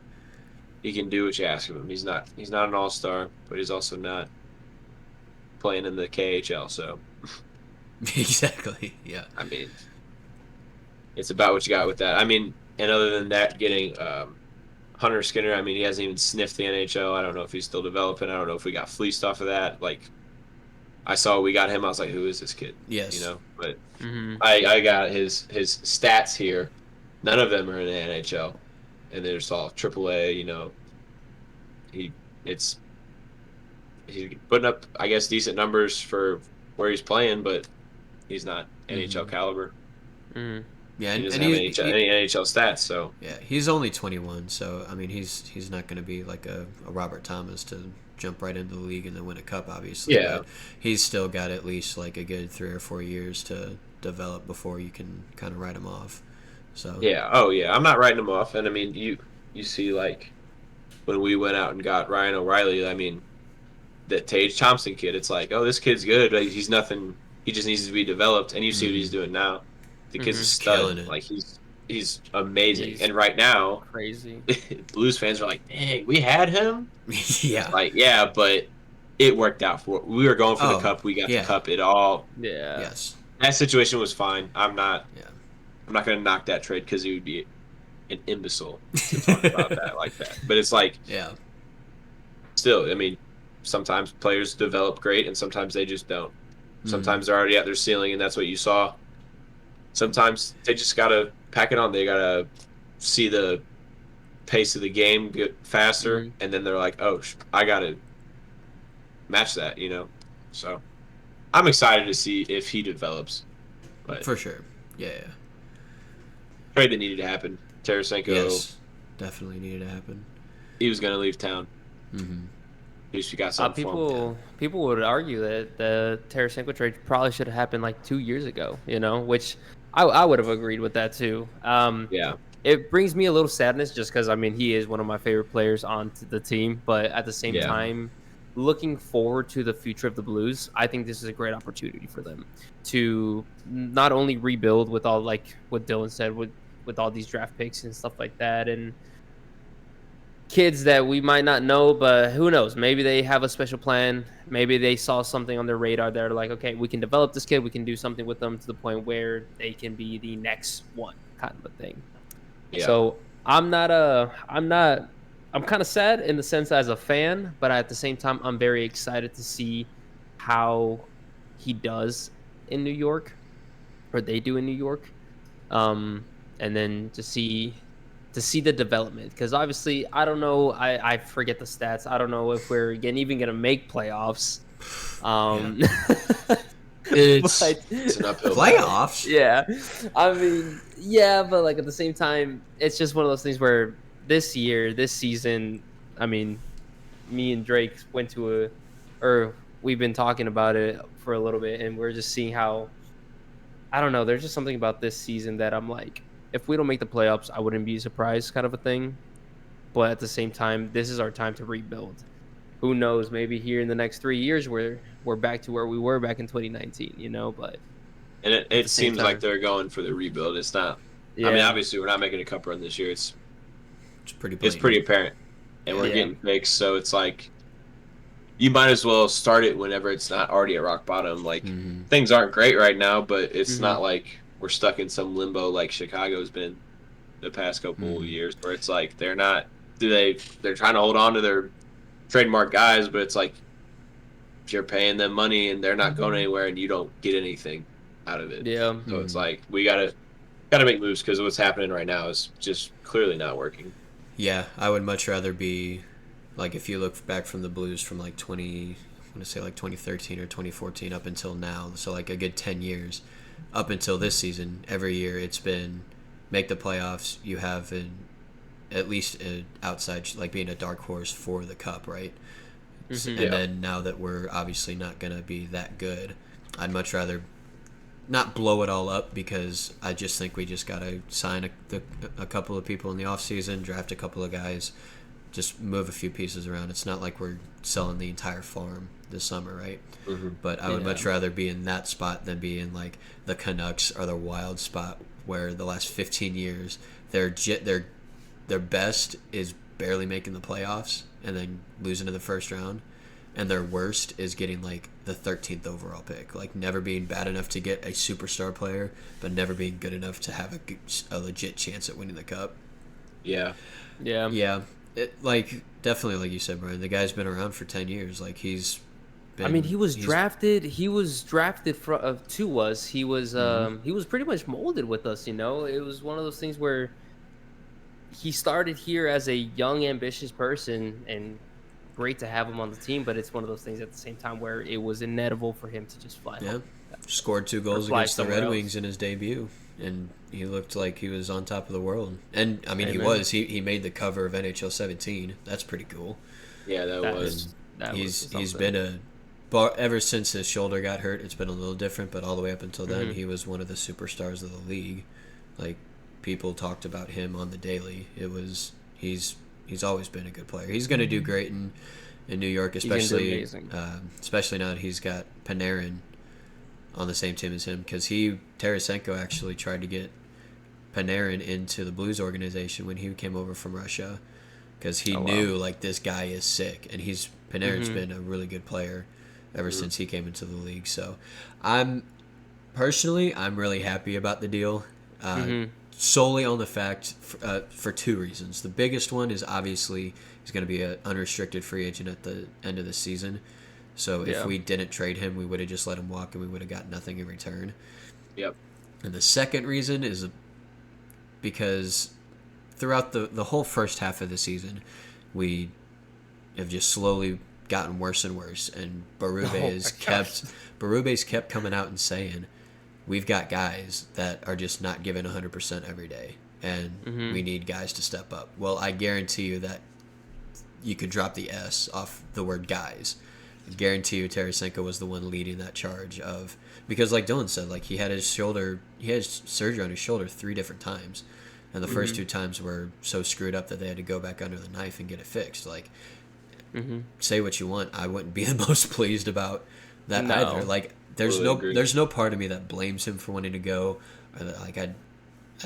He can do what you ask of him. He's not an all-star, but he's also not playing in the KHL. So Exactly. Yeah. I mean, it's about what you got with that. I mean, and other than that, getting Hunter Skinner, I mean, he hasn't even sniffed the NHL. I don't know if he's still developing. I don't know if we got fleeced off of that. Like, I saw we got him. I was like, who is this kid? Yes. You know, but I got his stats here. None of them are in the NHL, and they're just all AAA. You know, he's putting up, I guess, decent numbers for where he's playing, but he's not NHL caliber. Yeah, He doesn't have any NHL stats, so yeah, he's only 21, so I mean, he's not going to be like a Robert Thomas to jump right into the league and then win a cup, obviously. Yeah. But he's still got at least like a good 3 or 4 years to develop before you can kind of write him off. So yeah, oh yeah, I'm not writing him off. And I mean, you see, like, when we went out and got Ryan O'Reilly, I mean, that Tage Thompson kid, it's like, oh, this kid's good, but he's nothing. He just needs to be developed, and you see what he's doing now. The kid's a Killing stud. it. Like he's amazing. He's And right now, crazy. Blues fans are like, "Dang, we had him." It's Yeah. like, yeah, but it worked out for. We were going for the Oh, cup. We got the yeah. cup. It all Yeah. Yes. that situation was fine. I'm not. Yeah. I'm not going to knock that trade because it would be an imbecile to talk about that like that. But it's like, Yeah. still, I mean, sometimes players develop great and sometimes they just don't. Sometimes they're already at their ceiling and that's what you saw. Sometimes they just got to pack it on. They got to see the pace of the game get faster and then they're like, oh, I got to match that, you know? So I'm excited to see if he develops. But For sure. Yeah. trade that needed to happen. Tarasenko, Yes. Definitely needed to happen. he was going to leave town. Mm-hmm. At least we got something for him. People would argue that the Tarasenko trade probably should have happened like 2 years ago, which I would have agreed with that too. Yeah. It brings me a little sadness just because, I mean, he is one of my favorite players on the team. But at the same time, looking forward to the future of the Blues, I think this is a great opportunity for them to not only rebuild with all, like what Dylan said, with all these draft picks and stuff like that, and kids that we might not know, but who knows? Maybe they have a special plan. Maybe they saw something on their radar. They're like, okay, we can develop this kid. We can do something with them to the point where they can be the next one, kind of a thing. Yeah. So I'm kind of sad in the sense as a fan, but at the same time, I'm very excited to see how he does in New York, or they do in New York, and then to see the development, because obviously I don't know, I forget the stats. I don't know if we're even gonna make playoffs. It's But an uphill Playoffs? yeah, I mean, yeah, but like at the same time, it's just one of those things where this season, I mean, me and Drake we've been talking about it for a little bit, and we're just seeing how, I don't know, there's just something about this season that I'm like, if we don't make the playoffs, I wouldn't be surprised, kind of a thing. But at the same time, this is our time to rebuild. Who knows? Maybe here in the next 3 years, we're back to where we were back in 2019. But And at it the same seems like time, they're going for the rebuild. It's not. yeah, I mean, obviously, we're not making a cup run this year. It's pretty apparent, and we're Yeah. getting fixed. So it's like you might as well start it whenever it's not already at rock bottom. Like things aren't great right now, but it's not like we're stuck in some limbo like Chicago's been the past couple of years, where it's like they're not. They're trying to hold on to their trademark guys, but it's like if you're paying them money and they're not going anywhere and you don't get anything out of it. Yeah. So it's like we gotta make moves because what's happening right now is just clearly not working. Yeah, I would much rather be like, if you look back from the Blues from like 2013 or 2014 up until now, so like a good 10 years up until this season, every year it's been make the playoffs. You have at least an outside, like being a dark horse for the cup, right? And then now that we're obviously not going to be that good, I'd much rather not blow it all up, because I just think we just got to sign a couple of people in the offseason, draft a couple of guys, just move a few pieces around. It's not like we're selling the entire farm this summer, right? But I would much rather be in that spot than be in like the Canucks or the Wild spot, where the last 15 years their best is barely making the playoffs and then losing in the first round, and their worst is getting like the 13th overall pick, like never being bad enough to get a superstar player, but never being good enough to have a legit chance at winning the cup. Yeah. Like definitely, like you said, Brian, the guy's been around for 10 years. Like he's been, I mean, he was drafted for to us. He was pretty much molded with us. It was one of those things where he started here as a young, ambitious person, and great to have him on the team. But it's one of those things at the same time where it was inevitable for him to just fly. Yeah, scored 2 goals against the Red Wings in his debut, and he looked like he was on top of the world. And I mean, he was. He made the cover of NHL 17. That's pretty cool. Yeah, that was. He's been ever since his shoulder got hurt, it's been a little different, but all the way up until then, he was one of the superstars of the league. Like, people talked about him on the daily. He's always been a good player. He's going to do great in New York, especially now that he's got Panarin on the same team as him because Tarasenko actually tried to get Panarin into the Blues organization when he came over from Russia because he knew like this guy is sick, and Panarin's been a really good player ever since he came into the league. So I'm really happy about the deal, solely on the fact for two reasons. The biggest one is obviously he's going to be an unrestricted free agent at the end of the season. So if we didn't trade him, we would have just let him walk and we would have got nothing in return. Yep. And the second reason is because throughout the whole first half of the season, we have just slowly gotten worse and worse. And Berube's kept coming out and saying, we've got guys that are just not giving 100% every day, and we need guys to step up. Well, I guarantee you that you could drop the S off the word guys. I guarantee you Tarasenko was the one leading that charge of, because like Dylan said, like he had surgery on his shoulder 3 different times, and the first 2 times were so screwed up that they had to go back under the knife and get it fixed. Like, say what you want, I wouldn't be the most pleased about that either. Like, there's no part of me that blames him for wanting to go, or that, like I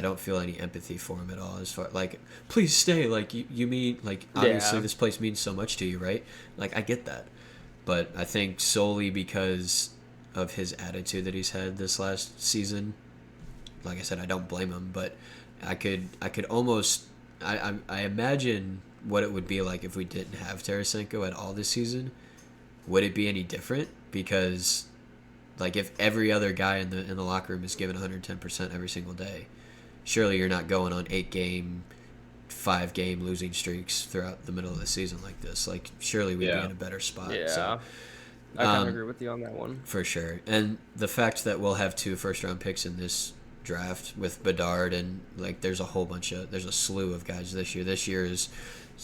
don't feel any empathy for him at all. As far like, please stay. Like you mean like obviously this place means so much to you, right? Like I get that. But I think solely because of his attitude that he's had this last season, like I said, I don't blame him. But I could almost I imagine what it would be like if we didn't have Tarasenko at all this season. Would it be any different? Because like if every other guy in the locker room is giving 110% every single day, surely you're not going on 8-game, 5-game losing streaks throughout the middle of the season like this. Like, surely we'd be in a better spot. Yeah, so, I kind of agree with you on that one. For sure. And the fact that we'll have 2 first-round picks in this draft with Bedard, and, like, there's a slew of guys this year. This year is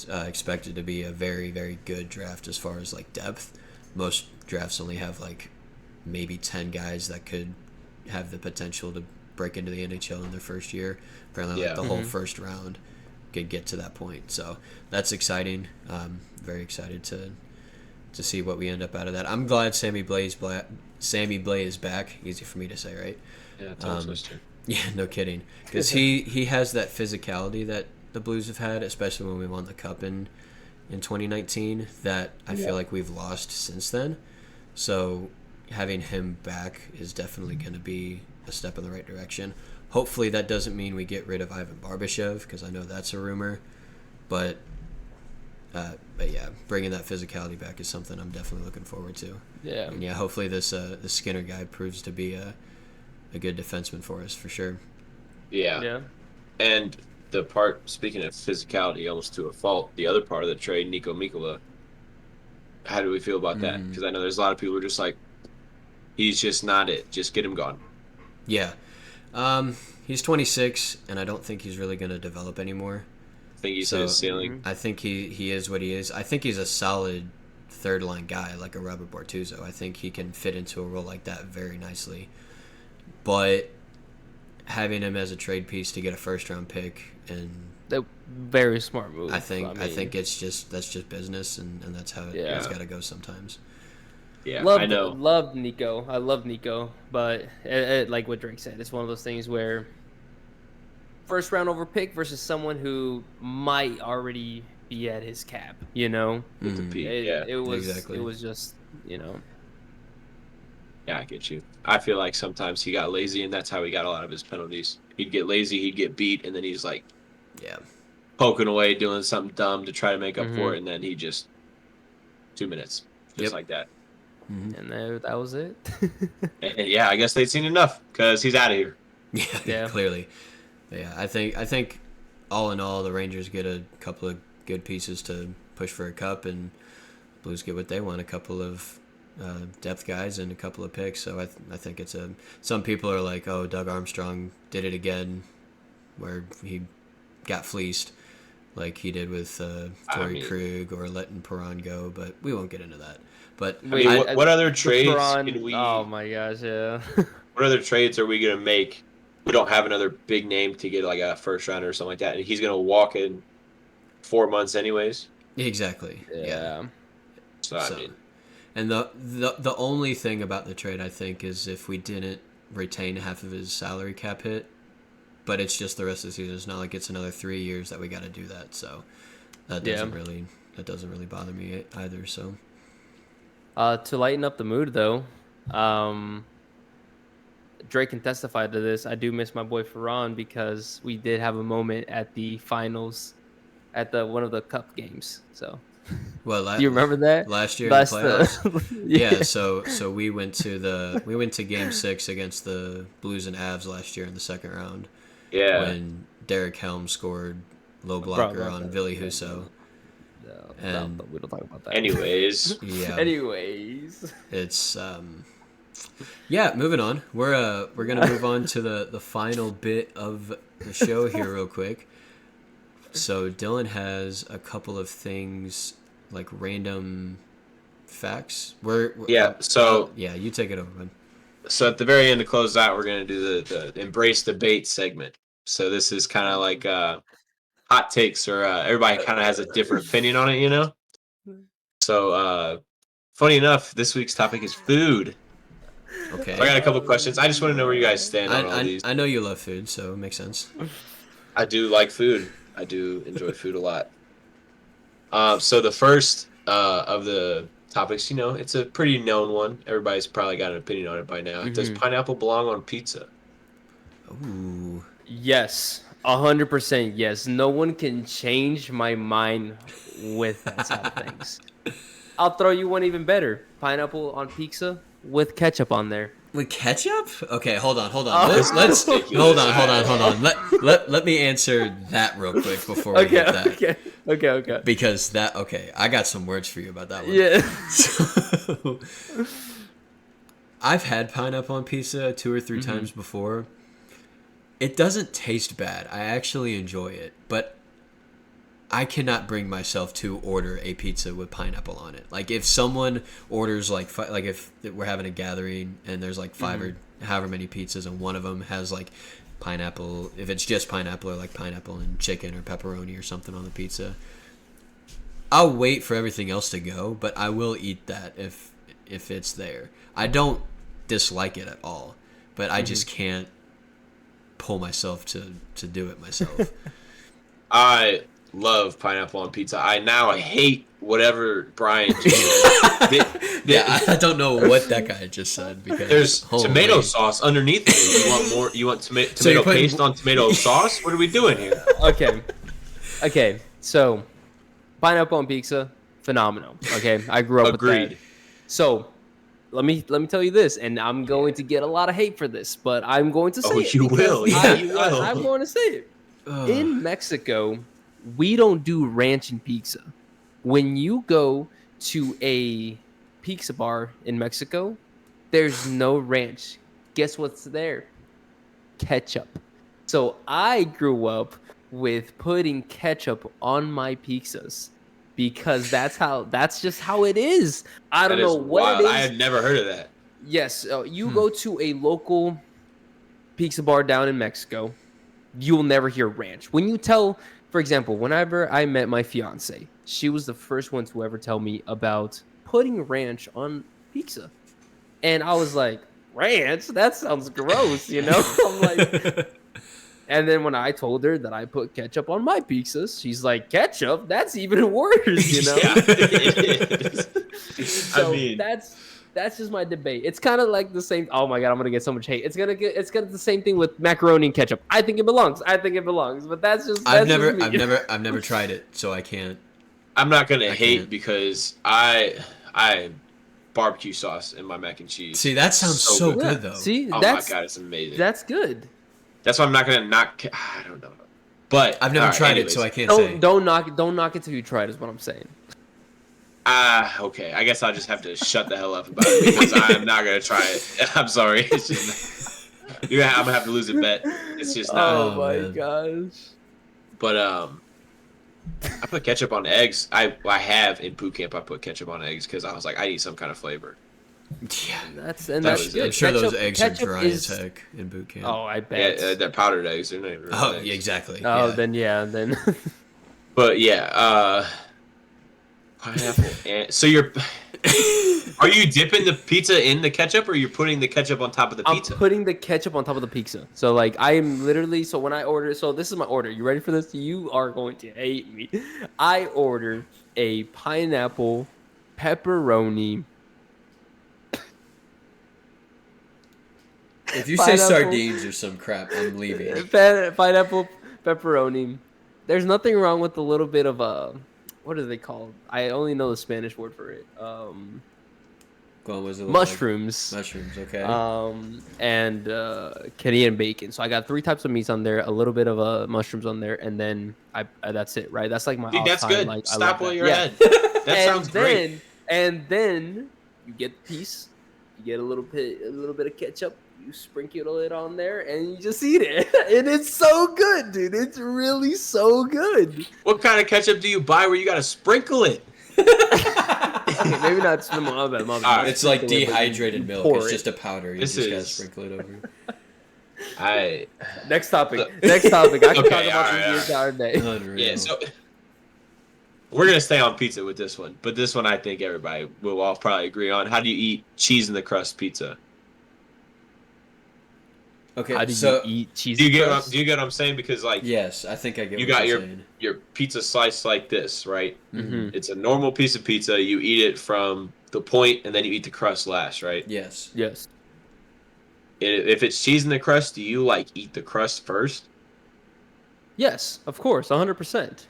expected to be a very, very good draft as far as, like, depth. Most drafts only have, like, maybe 10 guys that could have the potential to break into the NHL in their first year. Apparently, like, the whole first round could get to that point. So that's exciting. Very excited to see what we end up out of that. I'm glad Sammy Blais is back. Easy for me to say, right? Yeah, totally. Yeah, no kidding. Because he has that physicality that the Blues have had, especially when we won the Cup in 2019, that I feel like we've lost since then. So having him back is definitely going to be a step in the right direction. Hopefully that doesn't mean we get rid of Ivan Barbashev, because I know that's a rumor. But yeah, bringing that physicality back is something I'm definitely looking forward to. Yeah. And yeah, hopefully this Skinner guy proves to be a good defenseman for us, for sure. Yeah. Yeah. And the part, speaking of physicality, almost to a fault, the other part of the trade, Nico Mikkola, how do we feel about that? Because I know there's a lot of people who are just like, he's just not it. Just get him gone. Yeah. He's 26, and I don't think he's really going to develop anymore. I think he's his ceiling. I think he is what he is. I think he's a solid third-line guy, like a Robert Bortuzzo. I think he can fit into a role like that very nicely. But having him as a trade piece to get a first-round pick, and a very smart move. I think that's just business, and that's how it's got to go sometimes. Yeah, I know. Love Nico. I love Nico, but like what Drake said, it's one of those things where first round over pick versus someone who might already be at his cap. You know, With the peak. It was exactly. It was just Yeah, I get you. I feel like sometimes he got lazy, and that's how he got a lot of his penalties. He'd get lazy, he'd get beat, and then he's like, poking away, doing something dumb to try to make up for it, and then he just 2 minutes, just like that. And that was it. And yeah, I guess they'd seen enough because he's out of here. Yeah, clearly. But yeah, I think all in all, the Rangers get a couple of good pieces to push for a cup, and Blues get what they want, a couple of depth guys and a couple of picks. So I think it's some people are like, oh, Doug Armstrong did it again, where he got fleeced like he did with Torrey Krug or letting Perron go, but we won't get into that. But I mean, what other trades can we? Oh my gosh, yeah. What other trades are we gonna make? We don't have another big name to get like a first rounder or something like that, and he's gonna walk in 4 months anyways. Exactly. Yeah. So I mean, And the only thing about the trade, I think, is if we didn't retain half of his salary cap hit, but it's just the rest of the season. It's not like it's another 3 years that we got to do that. So that doesn't really bother me either. So To lighten up the mood, though, Drake can testify to this. I do miss my boy Ferran because we did have a moment at the finals, at one of the cup games. So, well, do you remember that last year in the playoffs? Yeah. So we went to Game 6 against the Blues and Avs last year in the second round. Yeah. When Derek Helm scored low blocker on Ville Husso. No, we don't talk about that. Anyways. Yeah. Anyways. It's moving on. We're gonna move on to the final bit of the show here real quick. So Dylan has a couple of things like random facts. You take it over, man. So at the very end to close out, we're gonna do the embrace debate segment. So this is kind of like hot takes, or everybody kind of has a different opinion on it, you know. So funny enough, this week's topic is food. Okay. So I got a couple questions. I just want to know where you guys stand on all these. I know you love food, so it makes sense. I do like food. I do enjoy food a lot. So the first of the topics, it's a pretty known one. Everybody's probably got an opinion on it by now. Mm-hmm. Does pineapple belong on pizza? Ooh. Yes, 100% yes. No one can change my mind with that side of things. I'll throw you one even better. Pineapple on pizza with ketchup on there. With ketchup? Okay, hold on. Let's hold on. Let me answer that real quick before we get that. Okay. Because I got some words for you about that one. Yeah. So, I've had pineapple on pizza 2 or 3 times before. It doesn't taste bad. I actually enjoy it, but I cannot bring myself to order a pizza with pineapple on it. Like if someone orders like if we're having a gathering and there's like 5 or however many pizzas and one of them has like pineapple, if it's just pineapple or like pineapple and chicken or pepperoni or something on the pizza, I'll wait for everything else to go, but I will eat that if it's there. I don't dislike it at all, but I just can't pull myself to do it myself. I love pineapple on pizza. I hate whatever Brian just said. I don't know what that guy just said because there's tomato sauce underneath it. You want more? You want tomato paste on tomato sauce? What are we doing here? Okay. So pineapple on pizza, phenomenal. Okay, I grew up with that. So let me tell you this, and I'm going to get a lot of hate for this, but I'm going to say it. You will. I'm going to say it. In Mexico, we don't do ranch in pizza. When you go to a pizza bar in Mexico, there's no ranch. Guess what's there? Ketchup. So I grew up with putting ketchup on my pizzas because that's just how it is. I don't know what it is. I had never heard of that. Yes, you go to a local pizza bar down in Mexico, you'll never hear ranch. When you tell, for example, whenever I met my fiance, she was the first one to ever tell me about putting ranch on pizza. And I was like, ranch? That sounds gross, I'm like... And then when I told her that I put ketchup on my pizzas, she's like, ketchup? That's even worse, Yeah, it is. So that's just my debate. It's kind of like the same. Oh my god, I'm gonna get so much hate. It's gonna the same thing with macaroni and ketchup. I think it belongs, but I've never tried it, so I can't. I'm not gonna hate because I barbecue sauce in my mac and cheese. See, that sounds so good though. See, my god, it's amazing. That's good. That's why I'm not gonna knock. I don't know, but I've never tried it, so I can't say. Don't knock it till you try it. Is what I'm saying. Okay. I guess I'll just have to shut the hell up about it because I'm not gonna try it. I'm sorry. It's just I'm gonna have to lose a bet. It's just not. Oh my gosh. But I put ketchup on eggs. I have in boot camp. I put ketchup on eggs because I was like, I need some kind of flavor. Yeah, that's good. I'm sure those eggs are dry as heck in boot camp. Oh, I bet. Yeah, they're powdered eggs. They're not even real eggs. Yeah, exactly. Oh, then. But yeah, pineapple. And so Are you dipping the pizza in the ketchup, or you're putting the ketchup on top of the pizza? I'm putting the ketchup on top of the pizza. So like I am literally. So when I order, so this is my order. You ready for this? You are going to hate me. I ordered a pineapple pepperoni. If you say sardines or some crap, I'm leaving. Pineapple pepperoni. There's nothing wrong with a little bit of what are they called? I only know the Spanish word for it. Go on, what does it look Mushrooms. like? Mushrooms, okay. And Canadian bacon. So I got 3 types of meats on there, a little bit of mushrooms on there, and then that's it, right? That's like my Dude, that's all-time, good. like, Stop while you're yeah. ahead. That sounds great. And then you get the piece, you get a little bit of ketchup, you sprinkle it on there, and you just eat it. And it's so good, dude. It's really so good. What kind of ketchup do you buy where you gotta sprinkle it? Okay, maybe not my bad. It's like dehydrated milk. It's just a powder. You This just gotta is- sprinkle it over. Next topic. I can talk about Okay, this the entire day. Unreal. Yeah, so we're gonna stay on pizza with this one, but this one I think everybody will all probably agree on. How do you eat cheese in the crust pizza? Okay, How do so you eat cheese? Do you get what I'm saying? Because like yes, I think I get you what got you're your saying. your pizza sliced like this, right? Mhm. It's a normal piece of pizza. You eat it from the point, and then you eat the crust last, right? Yes. Yes. If it's cheese in the crust, do you like eat the crust first? Yes, of course, 100%.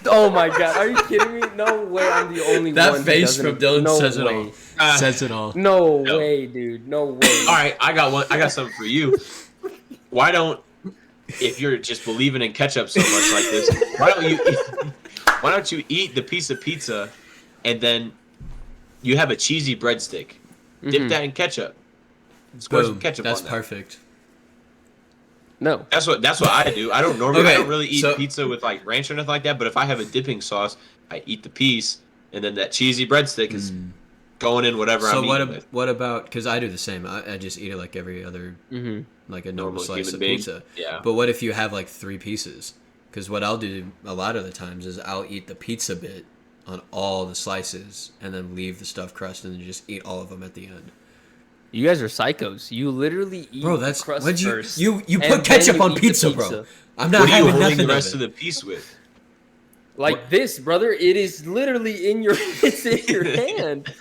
Oh my god, are you kidding me? No way, I'm the only That one. face from Dylan no says it way. all. Says it all. No No. way, dude. No way. All right, I got one. I got something for you. Why don't, if you're just believing in ketchup so much like this, why don't you eat the piece of pizza, and then you have a cheesy breadstick, dip Mhm. that in ketchup, squirt some Boom. ketchup That's on that. perfect. No. That's what I do. I don't normally Okay, I don't really eat so- pizza with like ranch or nothing like that. But if I have a dipping sauce, I eat the piece, and then that cheesy breadstick is going in whatever So I'm eating with. what about? Because I do the same. I just eat it like every other, Mhm. like a normal Normal slice human of being. pizza. Yeah. But what if you have like 3 pieces? Because what I'll do a lot of the times is I'll eat the pizza bit on all the slices and then leave the stuffed crust and then just eat all of them at the end. You guys are psychos. You literally eat Bro, that's the crust what you first. you and put then ketchup you on eat the pizza, bro. I'm not What are you having holding nothing the of rest it. of the piece with? Like this, brother. It is literally in your it's in your hand.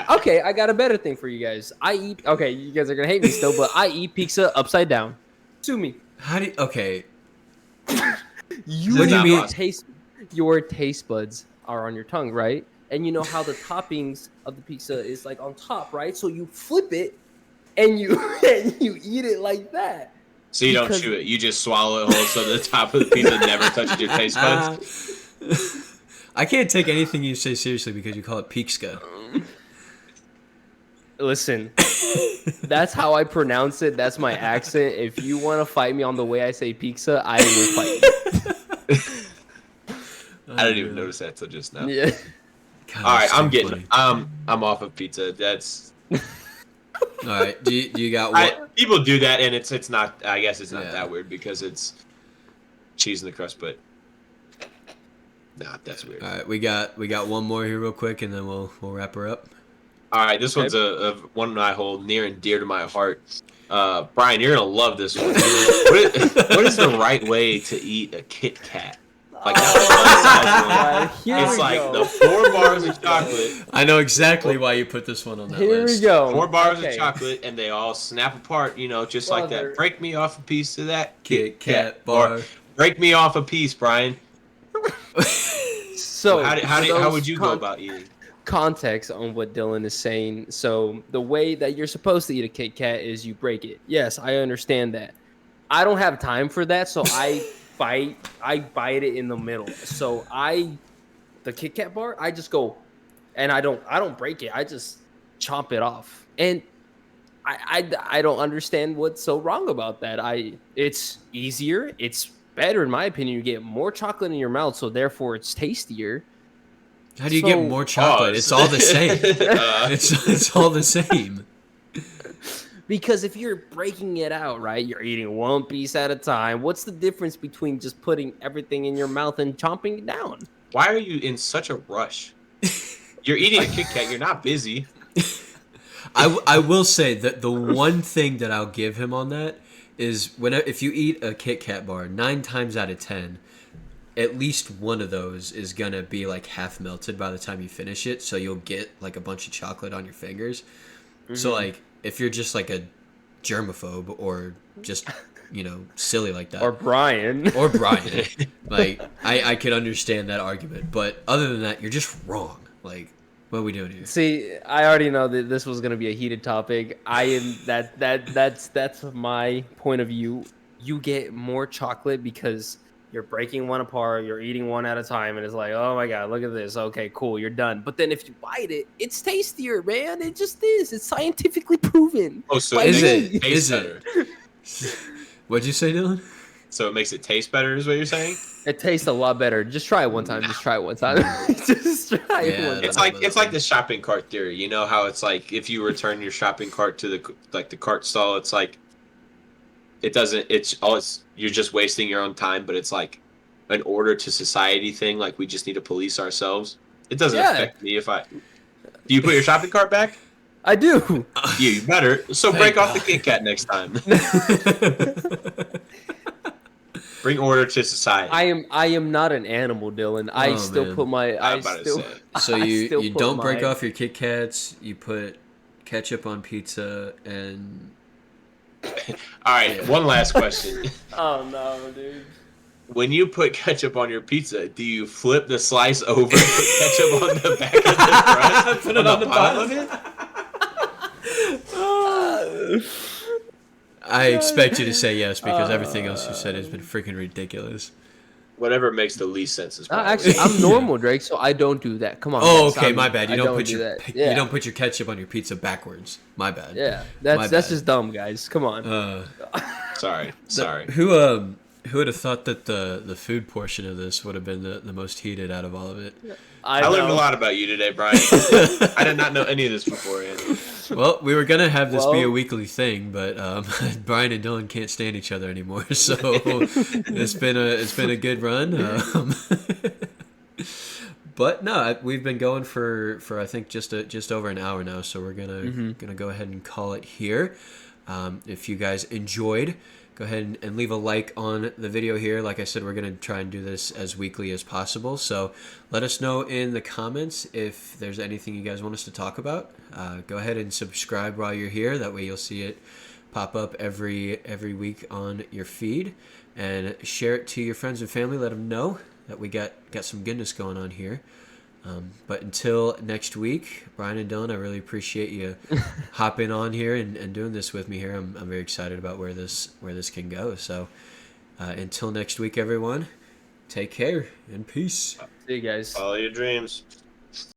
Okay, I got a better thing for you guys. I eat okay, you guys are gonna hate me still, but I eat pizza upside down. Sue me. How do you, okay? You What do you mean? your taste buds are on your tongue, right? And you know how the toppings of the pizza is like on top, right? So you flip it and you and you eat it like that. So you don't Because- chew it. You just swallow it whole, so the top of the pizza never touches your taste buds. I can't take anything you say seriously because you call it pizza. Listen, that's how I pronounce it. That's my accent. If you want to fight me on the way I say pizza, I will fight I didn't even notice that till just now. you. Yeah. God, All right, that's I'm too getting. funny. I'm off of pizza. That's. All right, do you got what? People do that, and it's not. I guess it's not Yeah. that weird because it's cheese in the crust, but nah, that's weird. All right, we got one more here real quick, and then we'll wrap her up. All right, this Okay. one's a one I hold near and dear to my heart. Brian, you're gonna love this one. what is the right way to eat a Kit Kat? Like not the fun-size one. God, here It's we like go. the 4 bars of chocolate. I know exactly why you put this one on that Here list. we go. 4 bars Okay. of chocolate, and they all snap apart. You know, just like Brother. that. Break me off a piece of that Kit Kat bar. Or break me off a piece, Brian. So How would you go about eating? Context on what Dylan is saying? So the way that you're supposed to eat a Kit Kat is you break it. Yes, I understand that. I don't have time for that, so I bite it in the middle. So the Kit Kat bar, I just go, and I don't break it. I just chomp it off, and I don't understand what's so wrong about that. It's easier, it's better in my opinion. You get more chocolate in your mouth, so therefore it's tastier. How do you get So- more chocolate? It's all the same. It's all the same. Because if you're breaking it out, right, you're eating one piece at a time. What's the difference between just putting everything in your mouth and chomping it down? Why are you in such a rush? You're eating a Kit Kat. You're not busy. I will say that the one thing that I'll give him on that is if you eat a Kit Kat bar, 9 times out of 10, at least one of those is gonna be like half melted by the time you finish it, so you'll get like a bunch of chocolate on your fingers. So like if you're just like a germaphobe or just silly like that, Or Brian, like I could understand that argument, but other than that, you're just wrong. Like, what are we doing here? See, I already know that this was gonna be a heated topic. I am that's my point of view. You get more chocolate because you're breaking one apart, you're eating one at a time, and it's like, oh my god, look at this. Okay, cool, you're done. But then if you bite it, it's tastier, man. It just is. It's scientifically proven. Oh, so Is it it? makes it taste better. What'd you say, Dylan? So it makes it taste better, is what you're saying? It tastes a lot better. Just try it one time. Just try it one time. Just try it one time. It's like the shopping cart theory. You know how it's like if you return your shopping cart to the cart stall, it's like you're just wasting your own time, but it's like an order to society thing. Like we just need to police ourselves. It doesn't affect me if I. Do you put your shopping cart back? I do. You better. So break off the Kit Kat next time. Bring order to society. I am not an animal, Dylan. I still put my. So you don't break off your Kit Kats. You put ketchup on pizza and. All right, one last question. Oh no, dude. When you put ketchup on your pizza, do you flip the slice over and put ketchup on the back of the crust? Put it on the bottom of it? I expect you to say yes because everything else you said has been freaking ridiculous. Whatever makes the least sense is probably. Actually, I'm normal, Drake, so I don't do that. Come on. Oh, guys. okay, my bad. You don't put your Yeah. you don't put your ketchup on your pizza backwards. My bad. Yeah, that's just dumb, guys. Come on. Sorry. Who would have thought that the food portion of this would have been the most heated out of all of it? I learned a lot about you today, Brian. I did not know any of this beforehand. Well, we were gonna have this be a weekly thing, but Brian and Dylan can't stand each other anymore, so it's been a good run. But no, we've been going for I think just over an hour now, so we're gonna go ahead and call it here. If you guys enjoyed, go ahead and leave a like on the video here. Like I said, we're going to try and do this as weekly as possible. So let us know in the comments if there's anything you guys want us to talk about. Go ahead and subscribe while you're here. That way you'll see it pop up every week on your feed. And share it to your friends and family. Let them know that we got some goodness going on here. But until next week, Brian and Dylan, I really appreciate you hopping on here and doing this with me here. I'm very excited about where this can go. So until next week, everyone, take care and peace. See you guys. Follow your dreams.